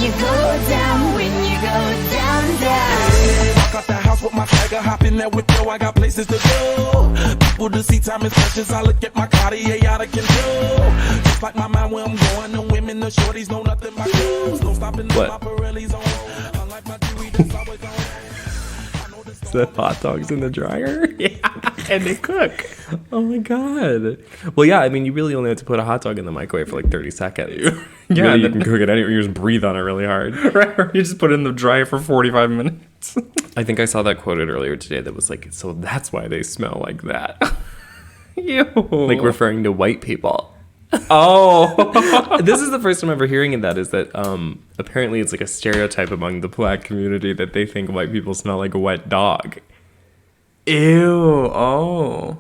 you go down, when you go down, down. Walk out the house with my tiger, hop in there with yo, I got places to go. People to see, time is precious, I look at my Cartier out of control. Just like my mind where I'm going, the women, the shorties know nothing but girls. No stopping in my Pirelli's on. Unlike my jewelry, that's always on. Is that hot dogs in the dryer? Yeah, and they cook. Oh my god. Well, yeah, I mean, you really only have to put a hot dog in the microwave for like 30 seconds. Yeah, really, you can cook it anywhere. You just breathe on it really hard. Right, you just put it in the dryer for 45 minutes. I think I saw that quoted earlier today that was like, so that's why they smell like that. Ew. Like referring to white people. Oh. This is the first time ever hearing of that, is that apparently it's like a stereotype among the black community that they think white people smell like a wet dog. Ew. Oh.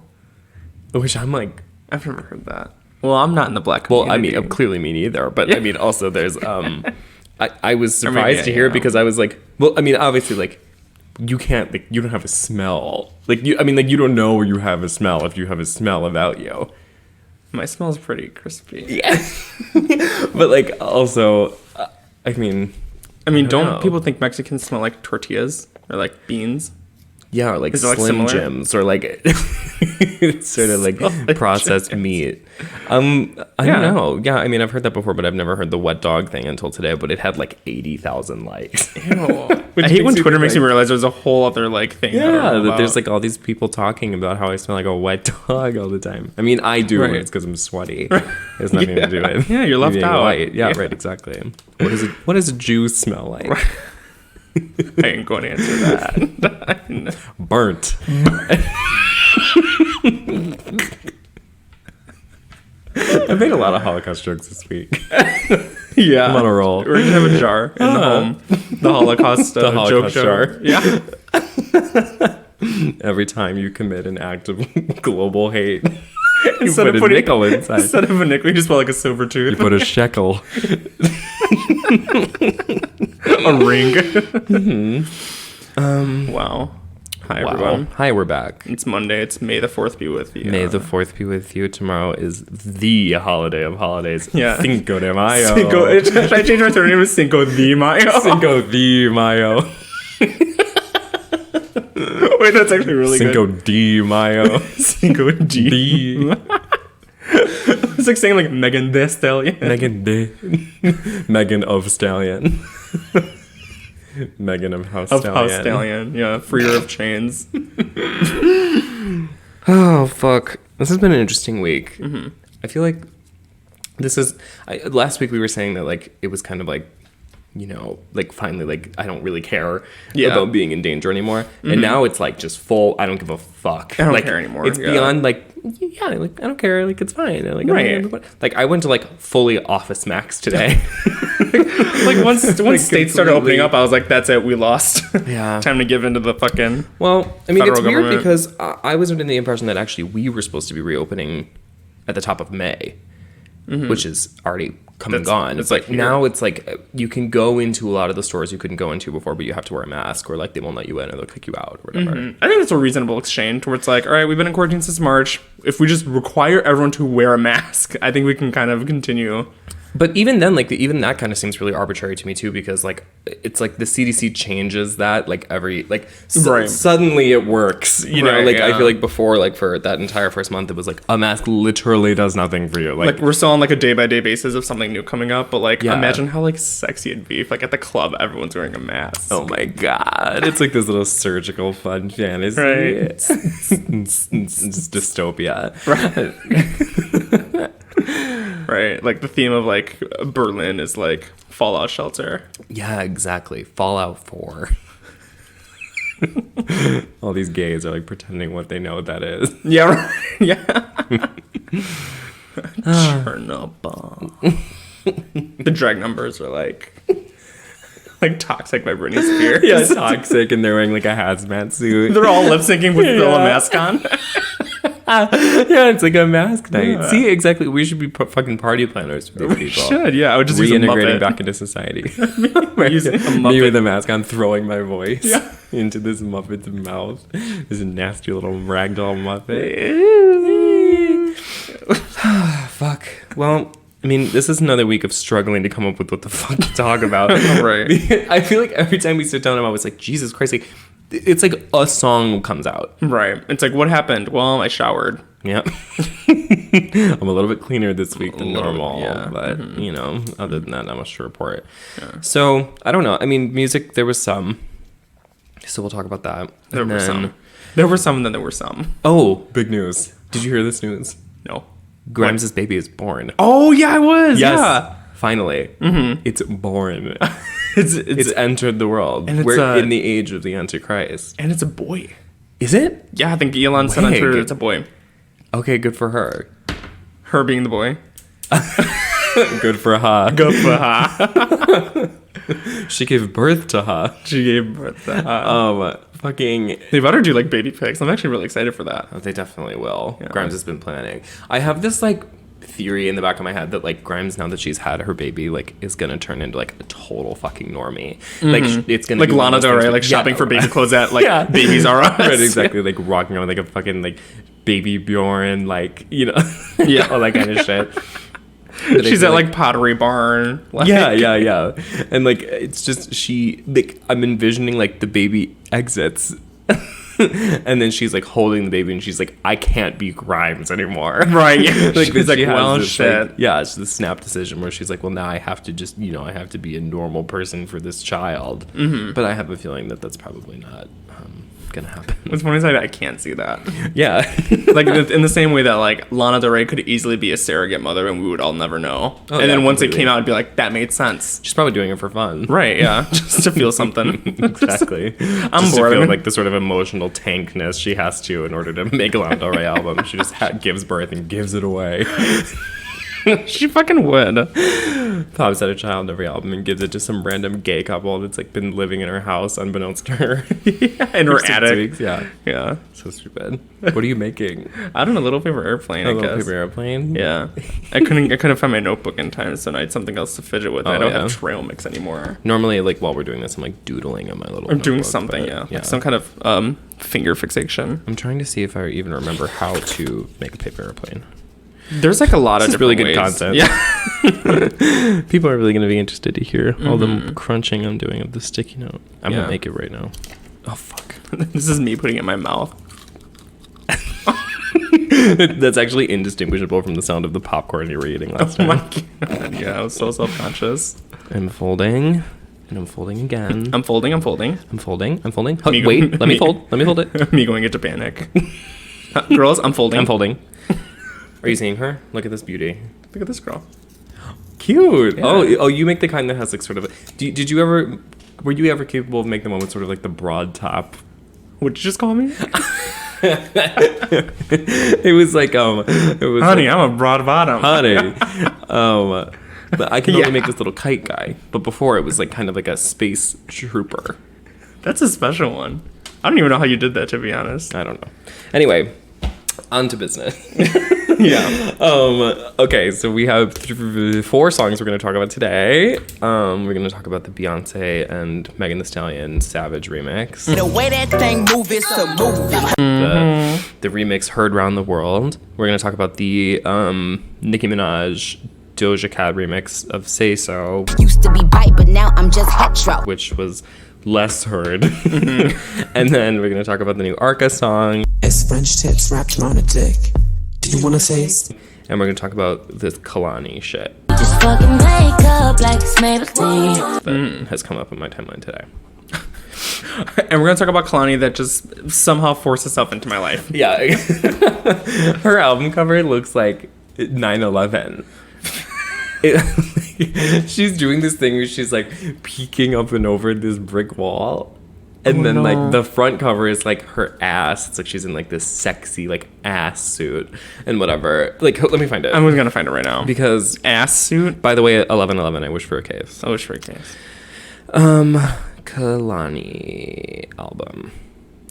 Which I'm like, I've never heard that. Well, I'm not in the black well, community. I mean, clearly me neither, but I mean, also there's, I was surprised to hear it because I was like, well, I mean, obviously, like, you can't, like, you don't have a smell. Like, you, I mean, like, you don't know you have a smell if you have a smell about you. My smell's pretty crispy. Yeah. But, like, also, I mean, don't know. people think Mexicans smell like tortillas or like beans? yeah, or like Is it, like, Slim similar? Jims or like sort of like processed meat. I don't know. Yeah, I mean, I've heard that before, but I've never heard the wet dog thing until today. But it had like 80,000 likes. Ew. I hate when Twitter makes me realize there's a whole other like thing. Yeah, that there's like all these people talking about how I smell like a wet dog all the time. I mean, I do. Right. It's because I'm sweaty. There's nothing to do with. Yeah, you're left being out. white. Yeah, right. Exactly. What does a Jew smell like? I ain't going to answer that. Burnt. I made a lot of Holocaust jokes this week. Yeah, I'm on a roll. We're gonna have a jar in the home. The Holocaust, The Holocaust joke jar. Yeah. Every time you commit an act of global hate, you Instead put of a putting- nickel inside. Instead of a nickel, you just put like a silver You tooth, put a shekel. a ring. Wow. Hi everyone. Hi, we're back. It's Monday. It's May the 4th be with you. May the 4th be with you. Tomorrow is the holiday of holidays. Yeah. Cinco de Mayo. Should I change my Twitter name to Cinco de Mayo? Cinco de Mayo. Wait, that's actually really Cinco good. de Mayo. Cinco de. It's like saying like Megan Thee Stallion. Megan de. Megan of Stallion. Megan of House Of Stallion. House Stallion. Yeah, freer of chains. Oh, fuck. This has been an interesting week. Mm-hmm. I feel like this is... last week we were saying that, like, it was kind of like, you know, like, finally, like, I don't really care about being in danger anymore. Mm-hmm. And now it's, like, just full, I don't give a fuck. I don't like, care anymore. It's beyond, like, yeah, like, I don't care. Like, it's fine. Like, I don't care. Like, I went to, like, fully Office Max today. Like once states started opening up, I was like, that's it, we lost. Yeah. Time to give into the fucking... Well, I mean, it's federal weird government. because I was under the impression that actually we were supposed to be reopening at the top of May, which is already come and gone. it's But like here. now it's like you can go into a lot of the stores you couldn't go into before, but you have to wear a mask or like they won't let you in or they'll kick you out or whatever. I think it's a reasonable exchange where it's like, all right, we've been in quarantine since March. If we just require everyone to wear a mask, I think we can kind of continue. But even then, like even that kind of seems really arbitrary to me too, because like it's like the CDC changes that like every like Right. suddenly it works. You know, Right, like I yeah. feel like before, like for that entire first month, it was like a mask literally does nothing for you. Like we're still on like a day-by-day basis of something new coming up, but like Yeah. imagine how like sexy it'd be if like at the club everyone's wearing a mask. oh my god, it's like this little surgical fun fantasy. Right. It's dystopia. Right? Like the theme of like Berlin is like fallout shelter. Yeah, exactly. Fallout 4. All these gays are like pretending what they know what that is. Yeah, right. Yeah. Chernobyl. The drag numbers are like Toxic by Britney Spears. Yeah, toxic, and they're wearing like a hazmat suit. They're all lip syncing with still a mask on. Yeah, it's like a mask night. Yeah. See, exactly. We should be fucking party planners for these people. We should, yeah. I would just use a reintegrating Muppet. back into society. Using a Me Muppet. with a mask on, throwing my voice Yeah. into this Muppet's mouth. This nasty little ragdoll Muppet. Fuck. Well, mean, this is another week of struggling to come up with what the fuck to talk about. Right. I feel like every time we sit down, I'm always like, Jesus Christ, like, it's like a song comes out. Right. It's like, what happened? Well, I showered. Yeah. I'm a little bit cleaner this week than normal, yeah. but, you know, other than that, not much to report. Yeah. So, I don't know. I mean, music, there was some. So we'll talk about that. There were some. There were some, and then there were some. Oh, big news. Did you hear this news? No. Grimes' baby is born. Oh, yeah, I was. Yes. Yeah. Finally. It's born. It's entered the world. And We're in the age of the Antichrist. And it's a boy. Is it? Yeah, I think Elon said on Twitter it's a boy. Okay, good for her. Her being the boy. Good for her. Good for her. She gave birth to her. She gave birth to her. Fucking. They better do like baby pics. I'm actually really excited for that. Oh, they definitely will. Yeah. Grimes has been planning. I have this like theory in the back of my head that like Grimes, now that she's had her baby, like is gonna turn into like a total fucking normie. Like it's gonna like be Lana Del Rey, like shopping for baby clothes at like Babies R Us. Right, exactly. Like rocking around like a fucking like Baby Bjorn, like, you know, yeah, all that kind of shit. She's at like Pottery Barn. Like. Yeah. And like it's just I'm envisioning like the baby exits. And then she's like holding the baby and she's like, I can't be Grimes anymore. Right. Like, she's like, well, this, shit. Like, yeah, it's the snap decision where she's like, well, now I have to just, you know, I have to be a normal person for this child. But I have a feeling that that's probably not gonna happen. What's funny is I can't see that. Yeah. Like in the same way that like Lana Del Rey could easily be a surrogate mother and we would all never know. Oh, and then once completely. it came out, it'd be like, that made sense. She's probably doing it for fun. Right, yeah. Just to feel something. Exactly. I'm just bored. to feel like the sort of emotional tankness she has to in order to make a Lana Del Rey album. She just gives birth and gives it away. She fucking would. Pops out a child in every album and gives it to some random gay couple that's like been living in her house unbeknownst to her. In her For 6 attic. weeks. Yeah. Yeah. So stupid. What are you making? I don't know, Little Paper Airplane, A I little guess. paper airplane? Yeah. I couldn't find my notebook in time, so I had something else to fidget with. I don't yeah. have trail mix anymore. Normally, like, while we're doing this, I'm like doodling on my little I'm doing notebook, something, but, yeah. Like some kind of finger fixation. I'm trying to see if I even remember how to make a paper airplane. There's like a lot of This is really good different ways. content. Yeah. People are really going to be interested to hear all the crunching I'm doing of the sticky note. I'm going Yeah. to make it right now. Oh, fuck. This is me putting it in my mouth. That's actually indistinguishable from the sound of the popcorn you were eating last Oh time. my god. Yeah, I was so self-conscious. I'm folding, and I'm folding again. I'm folding. I'm folding. Oh, Me wait, go- let me fold. Let me fold it. Me going into panic. Girls, I'm folding. I'm folding. Are you seeing her? Look at this beauty. Look at this girl. Cute. Yeah. Oh, you make the kind that has like sort of. Did you ever? Were you ever capable of making the one with sort of like the broad top? What'd you just call me? It was like It was Honey, like, I'm a broad bottom. honey. But I can only make this little kite guy. But before it was like kind of like a space trooper. That's a special one. I don't even know how you did that, to be honest. I don't know. Anyway, on to business. Yeah. Okay, so we have 4 songs we're going to talk about today. We're going to talk about the Beyonce and Megan Thee Stallion Savage remix. The way that thing move is a movie. The remix heard round the world. We're going to talk about the Nicki Minaj Doja Cat remix of Say So, Used to be bite, but now I'm just hetero. which was less heard. And then we're going to talk about the new Arca song. It's French tips wrapped around a dick. Do you wanna say? And we're going to talk about this Kehlani shit Just fucking wake up like it's Maybelline. that has come up in my timeline today. And we're going to talk about Kehlani that just somehow forced itself into my life. Yeah. Her album cover looks like 9/11. She's doing this thing where she's like peeking up and over this brick wall. And then like the front cover is like her ass. It's like she's in like this sexy like ass suit and whatever. Like let me find it. I'm going to find it right now. Because Ass suit? by the way, 11/11, I wish for a case. Oh, sure, case. Kehlani album.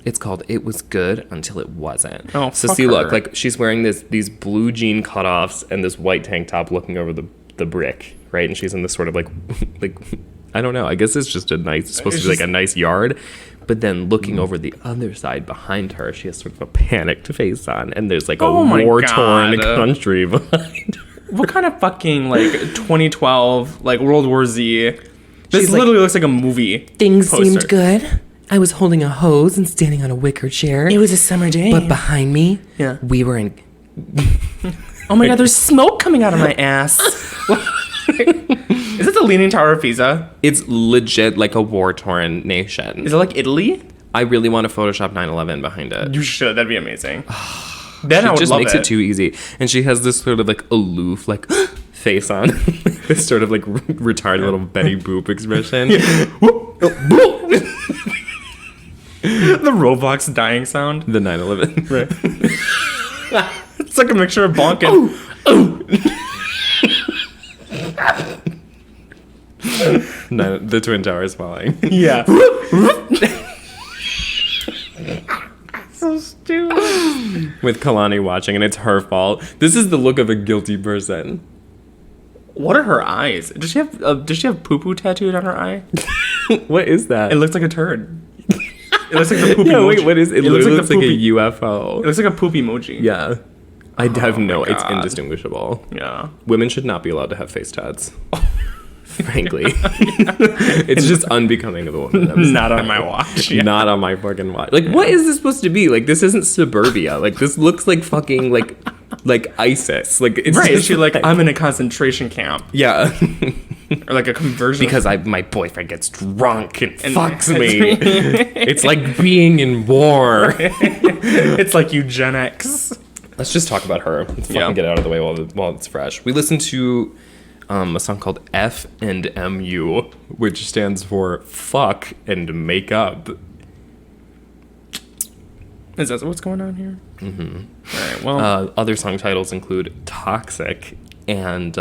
It's called It Was Good Until It Wasn't. Oh, so fuck see, look, her. like she's wearing these blue jean cutoffs and this white tank top looking over the brick, right? And she's in this sort of like I don't know. I guess it's just it's supposed to be like a nice yard. But then looking over the other side behind her, she has sort of a panicked face on, and there's like a Oh my war-torn God. country behind her. what kind of fucking like 2012 like World War Z? This She's like, literally looks like a movie. Things poster. seemed good. I was holding a hose and standing on a wicker chair. It was a summer day. But behind me, Yeah. we were in. Oh my god, there's smoke coming out of my ass. Is it the Leaning Tower of Pisa? It's legit like a war-torn nation. Is it like Italy? I really want to Photoshop 9/11 behind it. You should. That'd be amazing. Then I She would just love makes it too easy. And she has this sort of like aloof, like face on. This sort of like retarded little Betty Boop expression. The Roblox dying sound. The 9/11. Right. It's like a mixture of bonk and The Twin Towers falling. yeah. So stupid. With Kehlani watching, and it's her fault. This is the look of a guilty person. What are her eyes? Does she have poo poo tattooed on her eye? What is that? It looks like a turd. It looks like the poop Yeah, emoji. wait, what is it? It looks looks like a poopy- UFO. It looks like a poop emoji. Yeah. I have no, my it's God. indistinguishable. Yeah. Women should not be allowed to have face tats. Frankly. It's just unbecoming of a woman. I'm Not on sorry. my watch. Yeah. Not on my fucking watch. Like, what is this supposed to be? Like, this isn't suburbia. Like, this looks like fucking, like ISIS. Like, it's Right. just She's like, I'm in a concentration camp. yeah. Or like a conversion. Because my boyfriend gets drunk and fucks me. It's like being in war. It's like eugenics. Let's just talk about her. Let's fucking Yeah. get it out of the way while it's fresh. We listened to a song called F and MU, which stands for fuck and make up. Is that what's going on here? Mm-hmm. All right. Well, Other song titles include Toxic and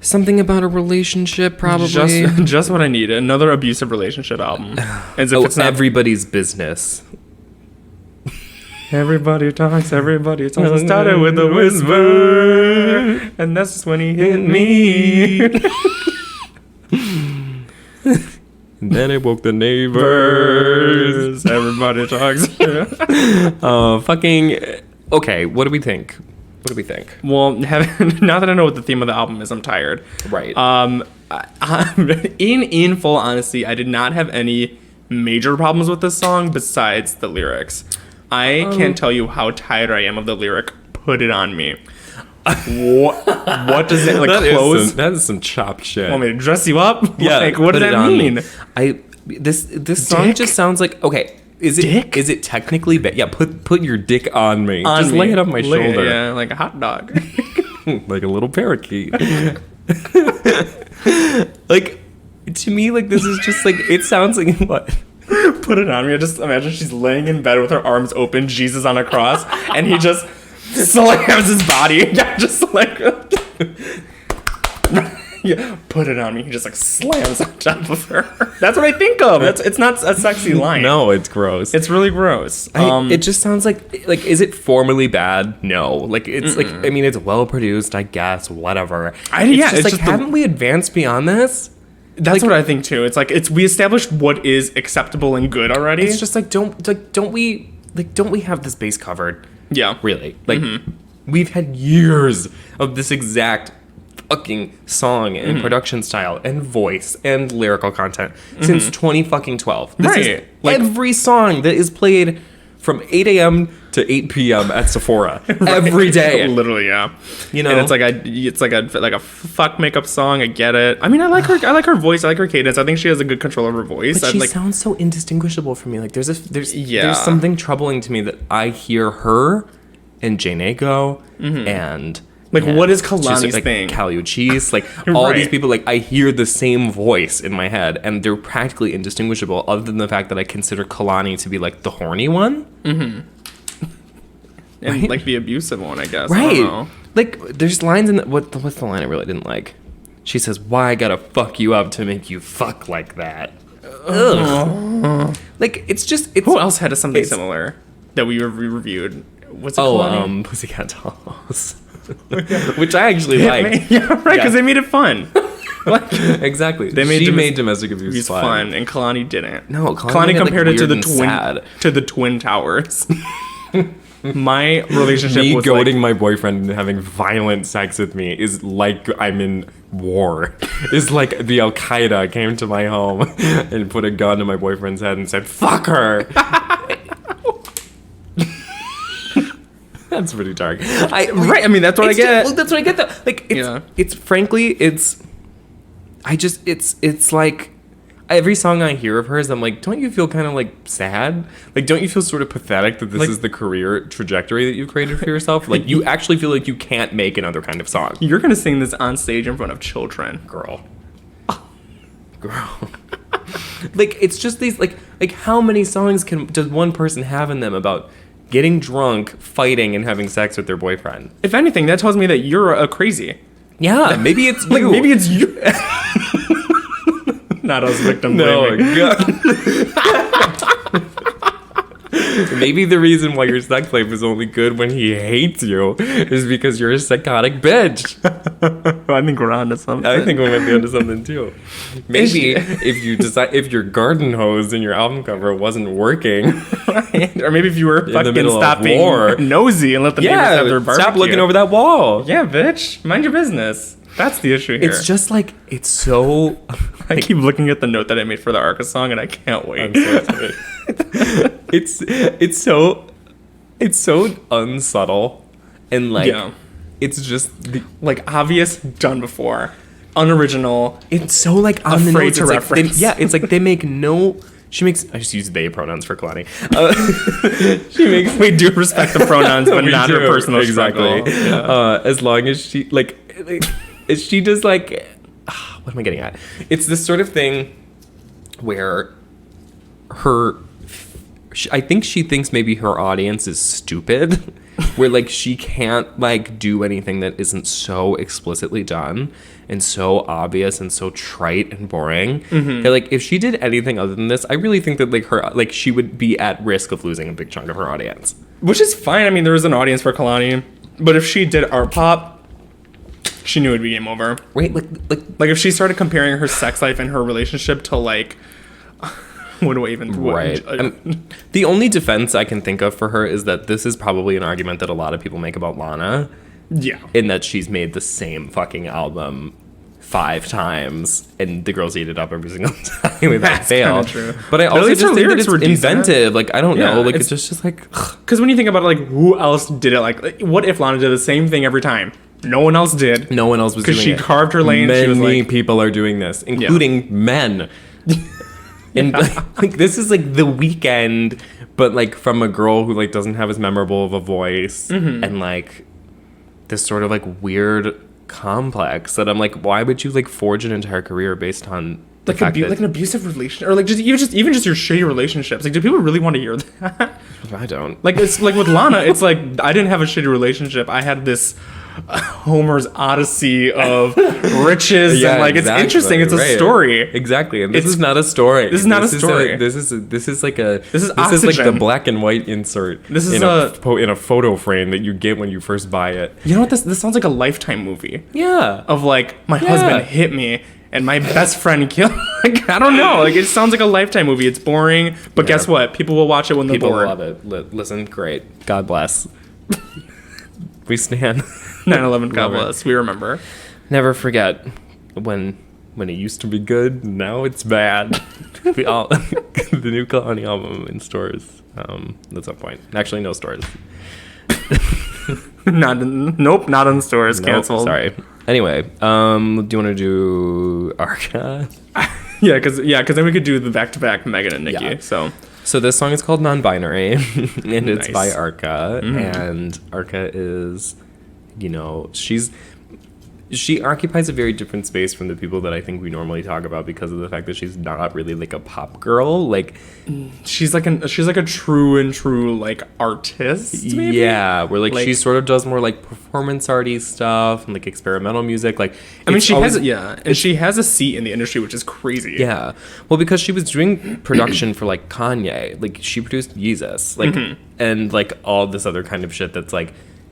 something about a relationship, probably. just what I need. Another abusive relationship album. As if Oh, it's not Everybody's Business. Everybody talks. It started with a whisper, and that's when he hit me. And then it woke the neighbors. Everybody talks. Fucking. Okay, what do we think? Well, now that I know what the theme of the album is, I'm tired. Right. In full honesty, I did not have any major problems with this song besides the lyrics. I can't tell you how tired I am of the lyric "Put it on me." What does it like? Clothes? That is some chopped shit. Want me to dress you up? Yeah, Like, what does put it that on me. mean? This song Dick? just sounds like, okay, is it Dick? Is it technically yeah, put your dick on me. On Just me. lay it on my Lay it, shoulder. yeah, like a hot dog. Like a little parakeet. Like, to me, like, this is just like, it sounds like what? Put it on me. I just imagine she's laying in bed with her arms open, Jesus on a cross, and he just slams his body. Yeah, just like yeah, put it on me. He just like slams on top of her. That's what I think of. It's not a sexy line. No, it's gross. It's really gross. It just sounds like is it formally bad? No. Like, it's like, I mean, it's well produced, I guess, whatever. It's like, haven't we advanced beyond this? That's what I think too. It's like we established what is acceptable and good already. It's just like, don't we have this base covered? Yeah. Really? Like, we've had years of this exact fucking song and production style and voice and lyrical content since 2012. This is Right. Like, every song that is played from 8 a.m. to 8 p.m. at Sephora every day. literally, yeah. You know? and it's like a fuck makeup song. I get it. I mean, I like her voice. I like her cadence. I think she has a good control of her voice. But I she like. sounds so indistinguishable for me. Like, there's Yeah. something troubling to me that I hear her and Jane go and Like, what is she's Kehlani's like thing? Cheese, like all these Right. people, like I hear the same voice in my head, and they're practically indistinguishable, other than the fact that I consider Kehlani to be like the horny one, And like the abusive one, I guess. I right? don't know. Like, there's lines in what's the line I really didn't like? She says, "Why I gotta fuck you up to make you fuck like that?" Ugh. Like, it's just Who else had something it's- similar that we reviewed? Was it Kehlani? Pussycat Dolls. Which I actually liked. Yeah, right. Because they made it fun. Like, Exactly. They made she domes- made domestic abuse it's fun. fun, and Kehlani didn't. No, Kehlani Kehlani made it, like, compared it to weird the and sad. twin towers. My relationship Me with goading like, my boyfriend and having violent sex with me is like I'm in war. It's like the Al Qaeda came to my home and put a gun to my boyfriend's head and said, "Fuck her." That's pretty dark. right. I mean, that's what I get. Well, that's what I get though. Like, it's frankly, it's like every song I hear of hers, I'm like, don't you feel kind of like sad? Like, don't you feel sort of pathetic that this is the career trajectory that you've created for yourself? Like, you actually feel like you can't make another kind of song. You're gonna sing this on stage in front of children, Girl. Like, it's just these like how many songs does one person have in them about getting drunk, fighting, and having sex with their boyfriend? If anything, that tells me that you're a crazy. Yeah, maybe it's Like, you. maybe it's you. Not us victim blaming. Maybe the reason why your sex life is only good when he hates you is because you're a psychotic bitch. I think we're on to something. I think we might be onto something too. Maybe if your garden hose in your album cover wasn't working, or maybe if you were the fucking middle of stop being war. nosy and let the neighbors have their barbecue. stop looking over that wall. Yeah, bitch. Mind your business. That's the issue here. It's just like it's so. I keep looking at the note that I made for the Arca song, and I can't wait. I'm so excited. it's so unsubtle and like it's just like obvious, done before, unoriginal. it's so like on the Afraid nose. to It's like reference. it's like they make no. She makes. I just use they pronouns for Kehlani. She makes. We do respect the pronouns, but We not do, her personal exactly. struggle. Yeah. As long as she like she does like. What am I getting at? It's this sort of thing where I think she thinks maybe her audience is stupid, where like she can't like do anything that isn't so explicitly done and so obvious and so trite and boring. That like if she did anything other than this, I really think that like she would be at risk of losing a big chunk of her audience. Which is fine. I mean, there was an audience for Kehlani, but if she did art pop, she knew it'd be game over. Right? Like if she started comparing her sex life and her relationship to like, what do I even? Right. The only defense I can think of for her is that this is probably an argument that a lot of people make about Lana. Yeah. In that she's made the same fucking album 5 times and the girls eat it up every single time without That's fail. kinda true. But I But at also least just her think that lyrics it's were decent. inventive. Like, I don't Yeah, know. Like, it's- it's just like... Because when you think about it, like who else did it? Like, what if Lana did the same thing every time? No one else did. No one else was doing it. Because she carved her lane. Many She was like, people are doing this, including men. And like this is like The Weeknd, but like from a girl who like doesn't have as memorable of a voice, and like this sort of like weird complex that I'm like, why would you like forge an entire career based on the like, fact that like an abusive relationship, or like just even just your shitty relationships. Like, do people really want to hear that? I don't. Like, it's like with Lana, it's like I didn't have a shitty relationship. I had this Homer's Odyssey of riches, and like exactly, it's interesting. It's a right. story. Exactly, and this It's- is not a story. this is not a story. This is like a. This is like the oxygen. black and white insert. This is in a- in a photo frame that you get when you first buy it. You know what? This sounds like a Lifetime movie Yeah. of like my Yeah. husband hit me and my best friend killed. Like, I don't know. Like, it sounds like a Lifetime movie. It's boring, but guess what? People will watch it when they're People bored. love it. Listen, great. God bless. We stand. 9/11, God Love it. bless. We remember. Never forget when it used to be good. Now it's bad. We all the new Kehlani album in stores. At some point. Actually, no stores. Nope, not in the stores. Nope, Canceled. sorry. Anyway, do you want to do Arca? Yeah, because then we could do the back-to-back Megan and Nicki. Yeah. So this song is called Nonbinary, and it's Nice. by Arca. And Arca is, she occupies a very different space from the people that I think we normally talk about because of the fact that she's not really like a pop girl. Like, she's like a true like artist. Maybe? yeah, where like Like- she sort of does more like performance arty stuff and like experimental music. Like, I mean, it's she always- and she has a seat in the industry, which is crazy. Yeah. Well, because she was doing production for like Kanye. Like she produced Yeezus. Like and like all this other kind of shit that's like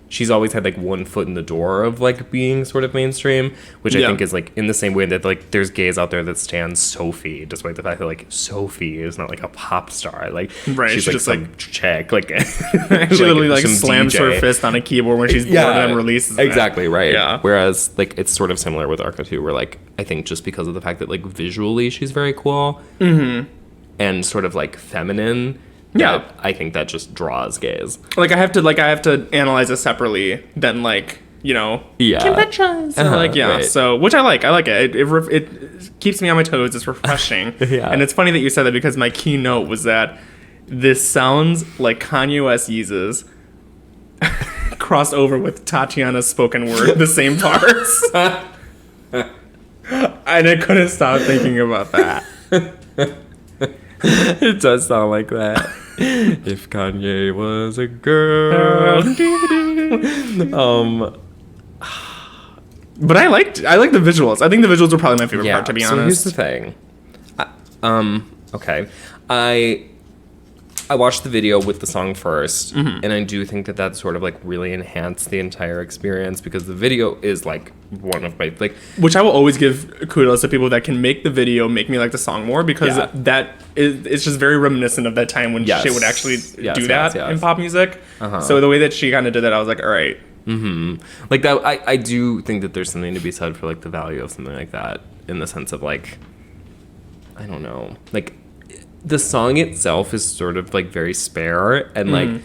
she's always had like one foot in the door of like being sort of mainstream, which I think is like in the same way that like there's gays out there that stand Sophie, despite the fact that like Sophie is not like a pop star. Like she's like just some chick. Like she literally like slams DJ. her fist on a keyboard when she's bored and then releases exactly it. right. Yeah. Whereas like it's sort of similar with Arca too, where like I think just because of the fact that like visually she's very cool and sort of like feminine. Yeah, I think that just draws gays. Like I have to analyze it separately than like, you know, Kim Petras. Right. So which I like it. It keeps me on my toes. It's refreshing. And it's funny that you said that because my keynote was that this sounds like Kanye West Yeezus crossed over with Tatiana's spoken word, the same parts. And I couldn't stop thinking about that. It does sound like that. If Kanye was a girl. But I like the visuals. I think the visuals were probably my favorite part, to be honest. So here's the thing. Okay. I watched the video with the song first, and I do think that sort of like really enhanced the entire experience because the video is like one of my like. Which I will always give kudos to people that can make the video make me like the song more because it's just very reminiscent of that time when shit would actually do that in pop music. So the way that she kind of did that, I was like, all right. Like that, I do think that there's something to be said for like the value of something like that in the sense of like, I don't know, like. The song itself is sort of like very spare and like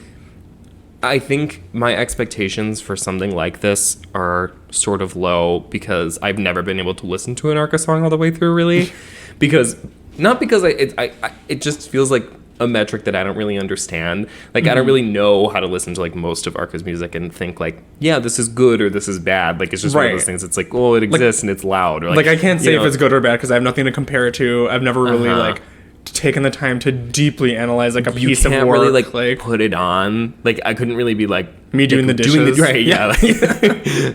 I think my expectations for something like this are sort of low because I've never been able to listen to an Arca song all the way through really because it just feels like a metric that I don't really understand. Like I don't really know how to listen to like most of Arca's music and think like, yeah, this is good or this is bad. Like it's just one of those things. It's like, oh, it exists and it's loud. Or, like I can't say if it's good or bad because I have nothing to compare it to. I've never really like taken the time to deeply analyze like a piece of work. Really like put it on. Like I couldn't really be like me doing the dishes.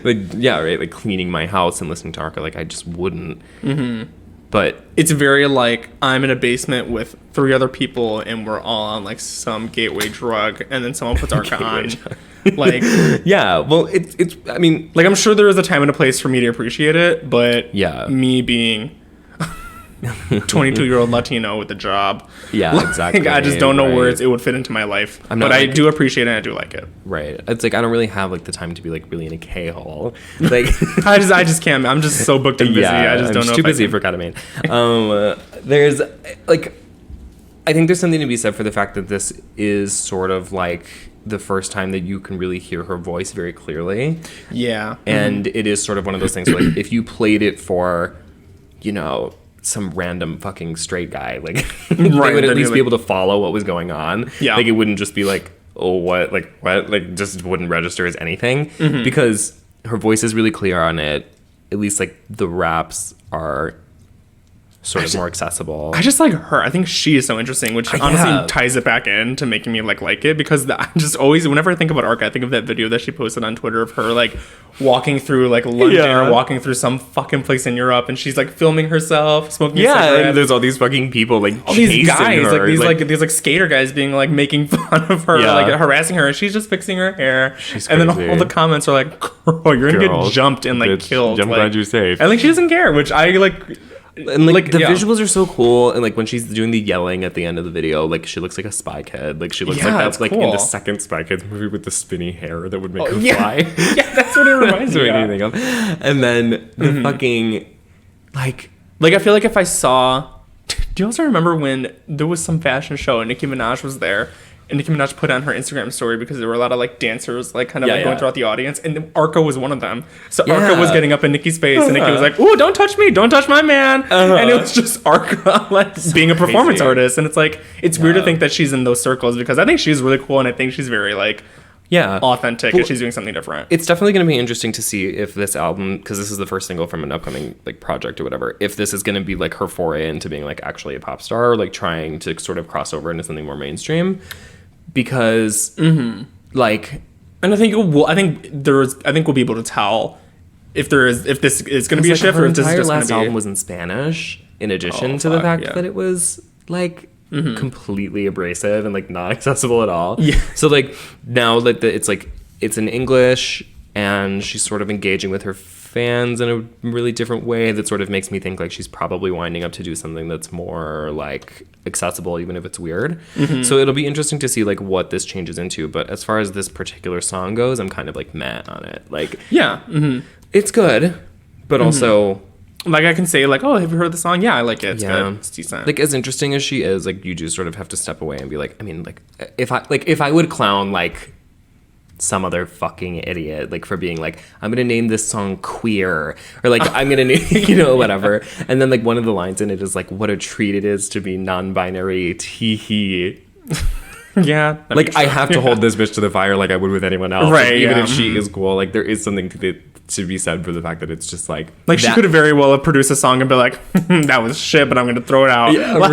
Like cleaning my house and listening to Arca. Like I just wouldn't. But it's very like I'm in a basement with 3 other people and we're all on like some gateway drug and then someone puts Arca on. Like well it's I mean like I'm sure there is a time and a place for me to appreciate it, but me being 22-year-old Latino with a job. Exactly. I just don't know where it would fit into my life. But I do appreciate it and I do like it. Right. It's like I don't really have like the time to be like really in a K-hole. Like I just can't. I'm just so booked and busy. I just don't know. I'm too busy for ketamine. There's like I think there's something to be said for the fact that this is sort of like the first time that you can really hear her voice very clearly. And it is sort of one of those things where, like if you played it for, you know, some random fucking straight guy, like they would at least be able to follow what was going on. Like it wouldn't just be like, oh, what, like just wouldn't register as anything because her voice is really clear on it. At least like the raps are sort of more accessible. I just like her. I think she is so interesting, which honestly ties it back in to making me like it because I just always, whenever I think about Arca, I think of that video that she posted on Twitter of her like walking through like London or walking through some fucking place in Europe and she's like filming herself, smoking a cigarette. And there's all these fucking people like all these guys, her. Like these skater guys being like making fun of her, like harassing her and she's just fixing her hair. And then all the comments are like, girl, you're gonna get jumped and like killed. I'm glad you're safe. And like she doesn't care, which I like. And like the visuals are so cool, and like when she's doing the yelling at the end of the video, like she looks like a Spy Kid. Like she looks like that's like in the second Spy Kids movie with the spinny hair that would make her fly. That's what it reminds me of. And then the fucking like I feel like if I saw, do you also remember when there was some fashion show and Nicki Minaj was there? And Nicki Minaj put on her Instagram story because there were a lot of like dancers like kind of like going throughout the audience, and Arca was one of them. So Arca was getting up in Nicki's face, and Nicki was like, "Ooh, don't touch me, don't touch my man," and it was just Arca like being a performance artist. And it's like it's weird to think that she's in those circles because I think she's really cool, and I think she's very like authentic, and she's doing something different. It's definitely going to be interesting to see if this album, because this is the first single from an upcoming like project or whatever, if this is going to be like her foray into being like actually a pop star or like trying to sort of cross over into something more mainstream. Because like, and I think we'll be able to tell if this is going to be a shift or if this is just going to be. Her last album was in Spanish, in addition to the fact that it was like completely abrasive and like not accessible at all. So like now that it's like it's in English, and she's sort of engaging with her fans in a really different way that sort of makes me think like she's probably winding up to do something that's more like accessible, even if it's weird. So it'll be interesting to see like what this changes into. But as far as this particular song goes, I'm kind of like meh on it. Like, yeah, it's good, but also like I can say like, oh, have you heard the song? Yeah, I like it. It's good. It's decent. Like, as interesting as she is, like, you do sort of have to step away and be like, I mean, like if I would clown like some other fucking idiot like for being like, I'm gonna name this song queer, or like I'm gonna name, you know, whatever, and then like one of the lines in it is like, what a treat it is to be non-binary, tee. Yeah, like I have to hold this bitch to the fire like I would with anyone else, right? Like, even if she is cool, like there is something to be said for the fact that it's just like she could have very well have produced a song and be like, that was shit, but I'm gonna throw it out. Yeah, like,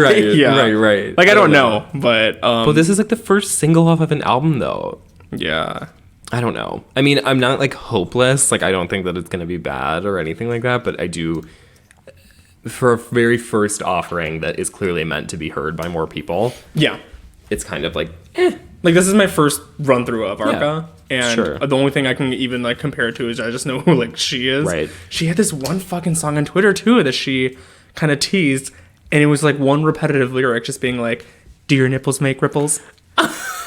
right. Like I don't know, but this is like the first single off of an album though. Yeah. I don't know. I mean, I'm not like hopeless. Like I don't think that it's gonna be bad or anything like that, but I do, for a very first offering that is clearly meant to be heard by more people. Yeah. It's kind of like, Like this is my first run through of Arca, and sure. the only thing I can even like compare it to is I just know who like she is. Right. She had this one fucking song on Twitter too that she kind of teased, and it was like one repetitive lyric just being like, "Do your nipples make ripples?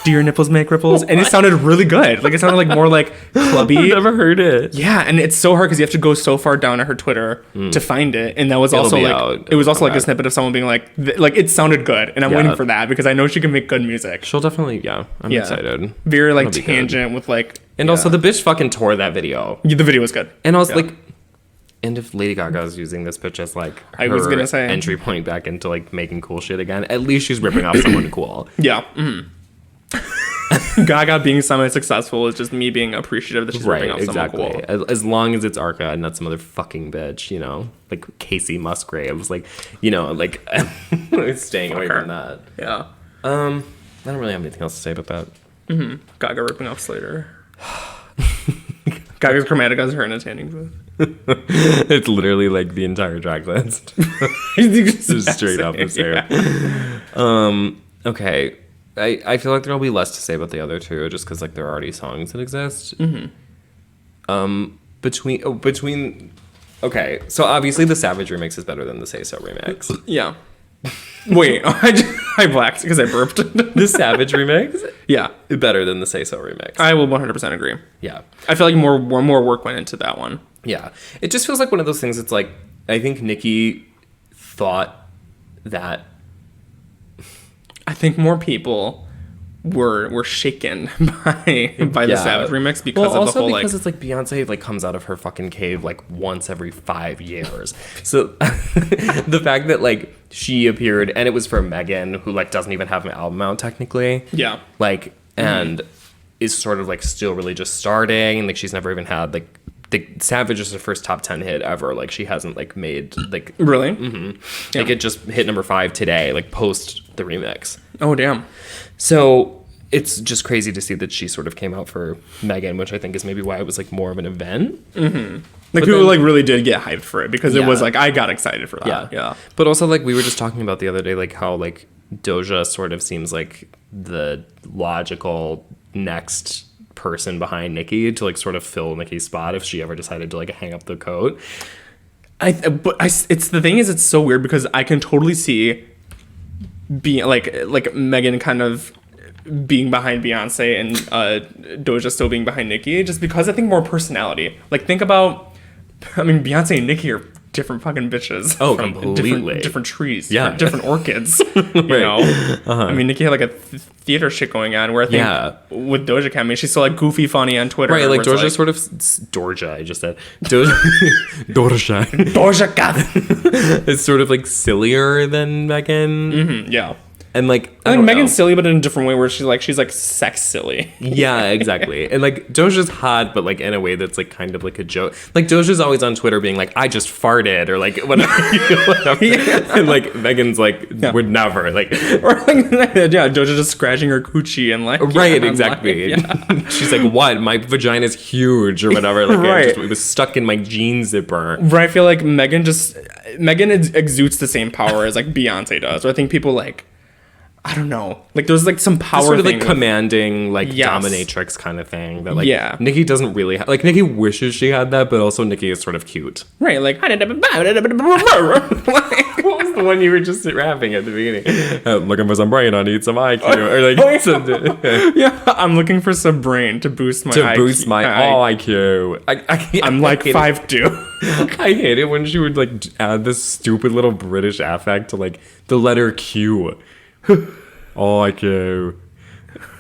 Do your nipples make ripples?" And it sounded really good. Like it sounded like more like clubby. I've never heard it. Yeah, and it's so hard because you have to go so far down at her Twitter to find it, and that was It'll also be like out. it was also It'll like come a snippet of someone being like it sounded good, and I'm waiting for that because I know she can make good music. She'll definitely, I'm excited. Very like It'll be tangent with like, And also the bitch fucking tore that video. the video was good, And I was like, and if Lady Gaga is using this bitch as like her I was gonna say entry point back into like making cool shit again, at least she's ripping off someone cool. Yeah. Gaga being semi-successful is just me being appreciative that she's ripping off someone cool. As long as it's Arca and not some other fucking bitch, you know, like Casey Musgraves, like, you know, like staying away from that. Yeah. I don't really have anything else to say about that. Gaga ripping off Slater. Gaga's Chromatica is her in a tanning booth. It's literally like the entire track list. Just straight up the stair. Yeah. Okay. I feel like there'll be less to say about the other two just because like there are already songs that exist. Between okay, so obviously the Savage remix is better than the Say So remix. Yeah. Wait, I blacked because I burped. The Savage remix, Yeah, better than the Say So remix. I will 100% agree. Yeah, I feel like more work went into that one. yeah. It just feels like one of those things. It's like I think Nicki thought that. I think more people were shaken by the Savage remix because of the whole because like it's like Beyonce like comes out of her fucking cave like once every 5 years. So the fact that like she appeared and it was for Megan, who like doesn't even have an album out technically. Yeah. Like and is sort of like still really just starting, and like she's never even had like the Savage is her first top 10 hit ever. Like she hasn't like made like really like it just hit number 5 today, like post the remix. Oh damn. So it's just crazy to see that she sort of came out for Megan, which I think is maybe why it was like more of an event. Like people like really did get hyped for it because it was Yeah. like I got excited for that. Yeah. But also like we were just talking about the other day, like how like Doja sort of seems like the logical next person behind Nicki to like sort of fill Nicki's spot if she ever decided to like hang up the coat. It's the thing is it's so weird because I can totally see being like Megan kind of being behind Beyonce and Doja still being behind Nicki just because I think more personality. Like think about, I mean Beyonce and Nicki are different fucking bitches. Oh, from completely. different trees. Yeah. Different orchids. You know? I mean Nicki had like a theater shit going on where I think with Doja Cat, I mean she's still like goofy funny on Twitter. Right, like where it's Doja sort of Doja, I just said Doja Doja Cat. it's sort of like sillier than Megan. Yeah. And like I think Megan's silly, but in a different way, where she's like sex silly. Yeah, exactly. And like Doja's hot, but like in a way that's like kind of like a joke. Like Doja's always on Twitter being like, I just farted, or like whatever. And like Megan's like would never like, or like Doja just scratching her coochie and like right, exactly. She's like, what? My vagina's huge or whatever. Like it was stuck in my jean zipper. Right. I feel like Megan exudes the same power as like Beyonce does. So I think people like. I don't know. Like there's like some power sort of thing like commanding, like Yes. dominatrix kind of thing that like Yeah. Nicki doesn't really have. Like Nicki wishes she had that, but also Nicki is sort of cute. right. Like What was the one you were just rapping at the beginning? Looking for some brain, I need some IQ. Or like yeah, I'm looking for some brain to boost my to IQ. boost my IQ. I'm like hate it. 5'2". I hate it when she would like add this stupid little British affect to like the letter Q. IQ.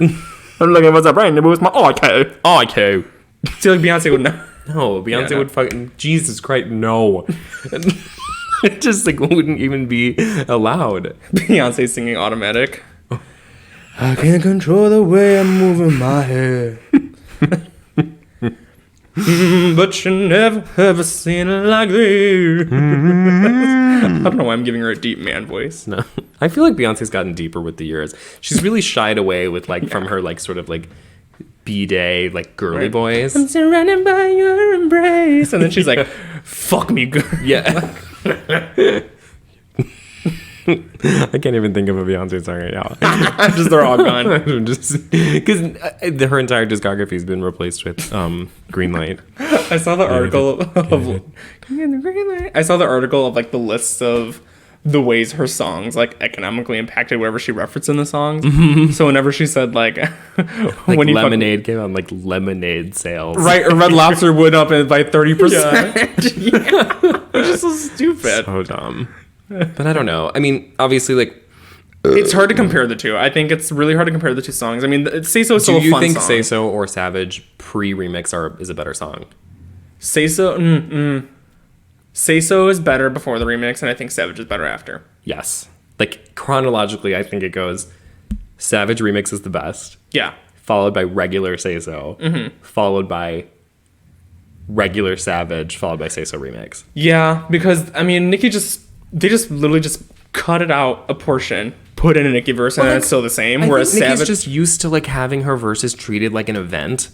I'm looking for some brain to boost my IQ. IQ. I feel like Beyonce would know. No, Beyonce no. would fucking Jesus Christ, no. It just like wouldn't even be allowed. Beyonce singing Automatic. I can't control the way I'm moving my head. But you never ever seen it like this. I don't know why I'm giving her a deep man voice. No, I feel like Beyonce's gotten deeper with the years. She's really shied away with like from her like sort of like B-day like girly voice. I'm surrounded by your embrace, and then she's like, "Fuck me, girl." Yeah. I can't even think of a Beyonce song right now. Just they're all gone. Just because her entire discography has been replaced with Green Light. I saw the article of I saw the article of like the lists of the ways her songs like economically impacted whatever she referenced in the songs. So whenever she said like Like when Lemonade came out, like lemonade sales. right, or Red Lobster went up by 30%. Yeah. It's just so stupid. So dumb. But I don't know. I mean, obviously, like, It's hard to compare the two. I think it's really hard to compare the two songs. I mean, Say So is do still a you fun think song. Say So or Savage pre-remix is a better song? Say So, Say So is better before the remix, and I think Savage is better after. Yes. Like, chronologically, I think it goes Savage remix is the best, Yeah. followed by regular Say So, followed by regular Savage, followed by Say So remix. Yeah, because, I mean, they just literally just cut it out a portion, put in a Nicki verse, and then it's still the same. Whereas think Nicki's Savage, just used to like having her verses treated like an event.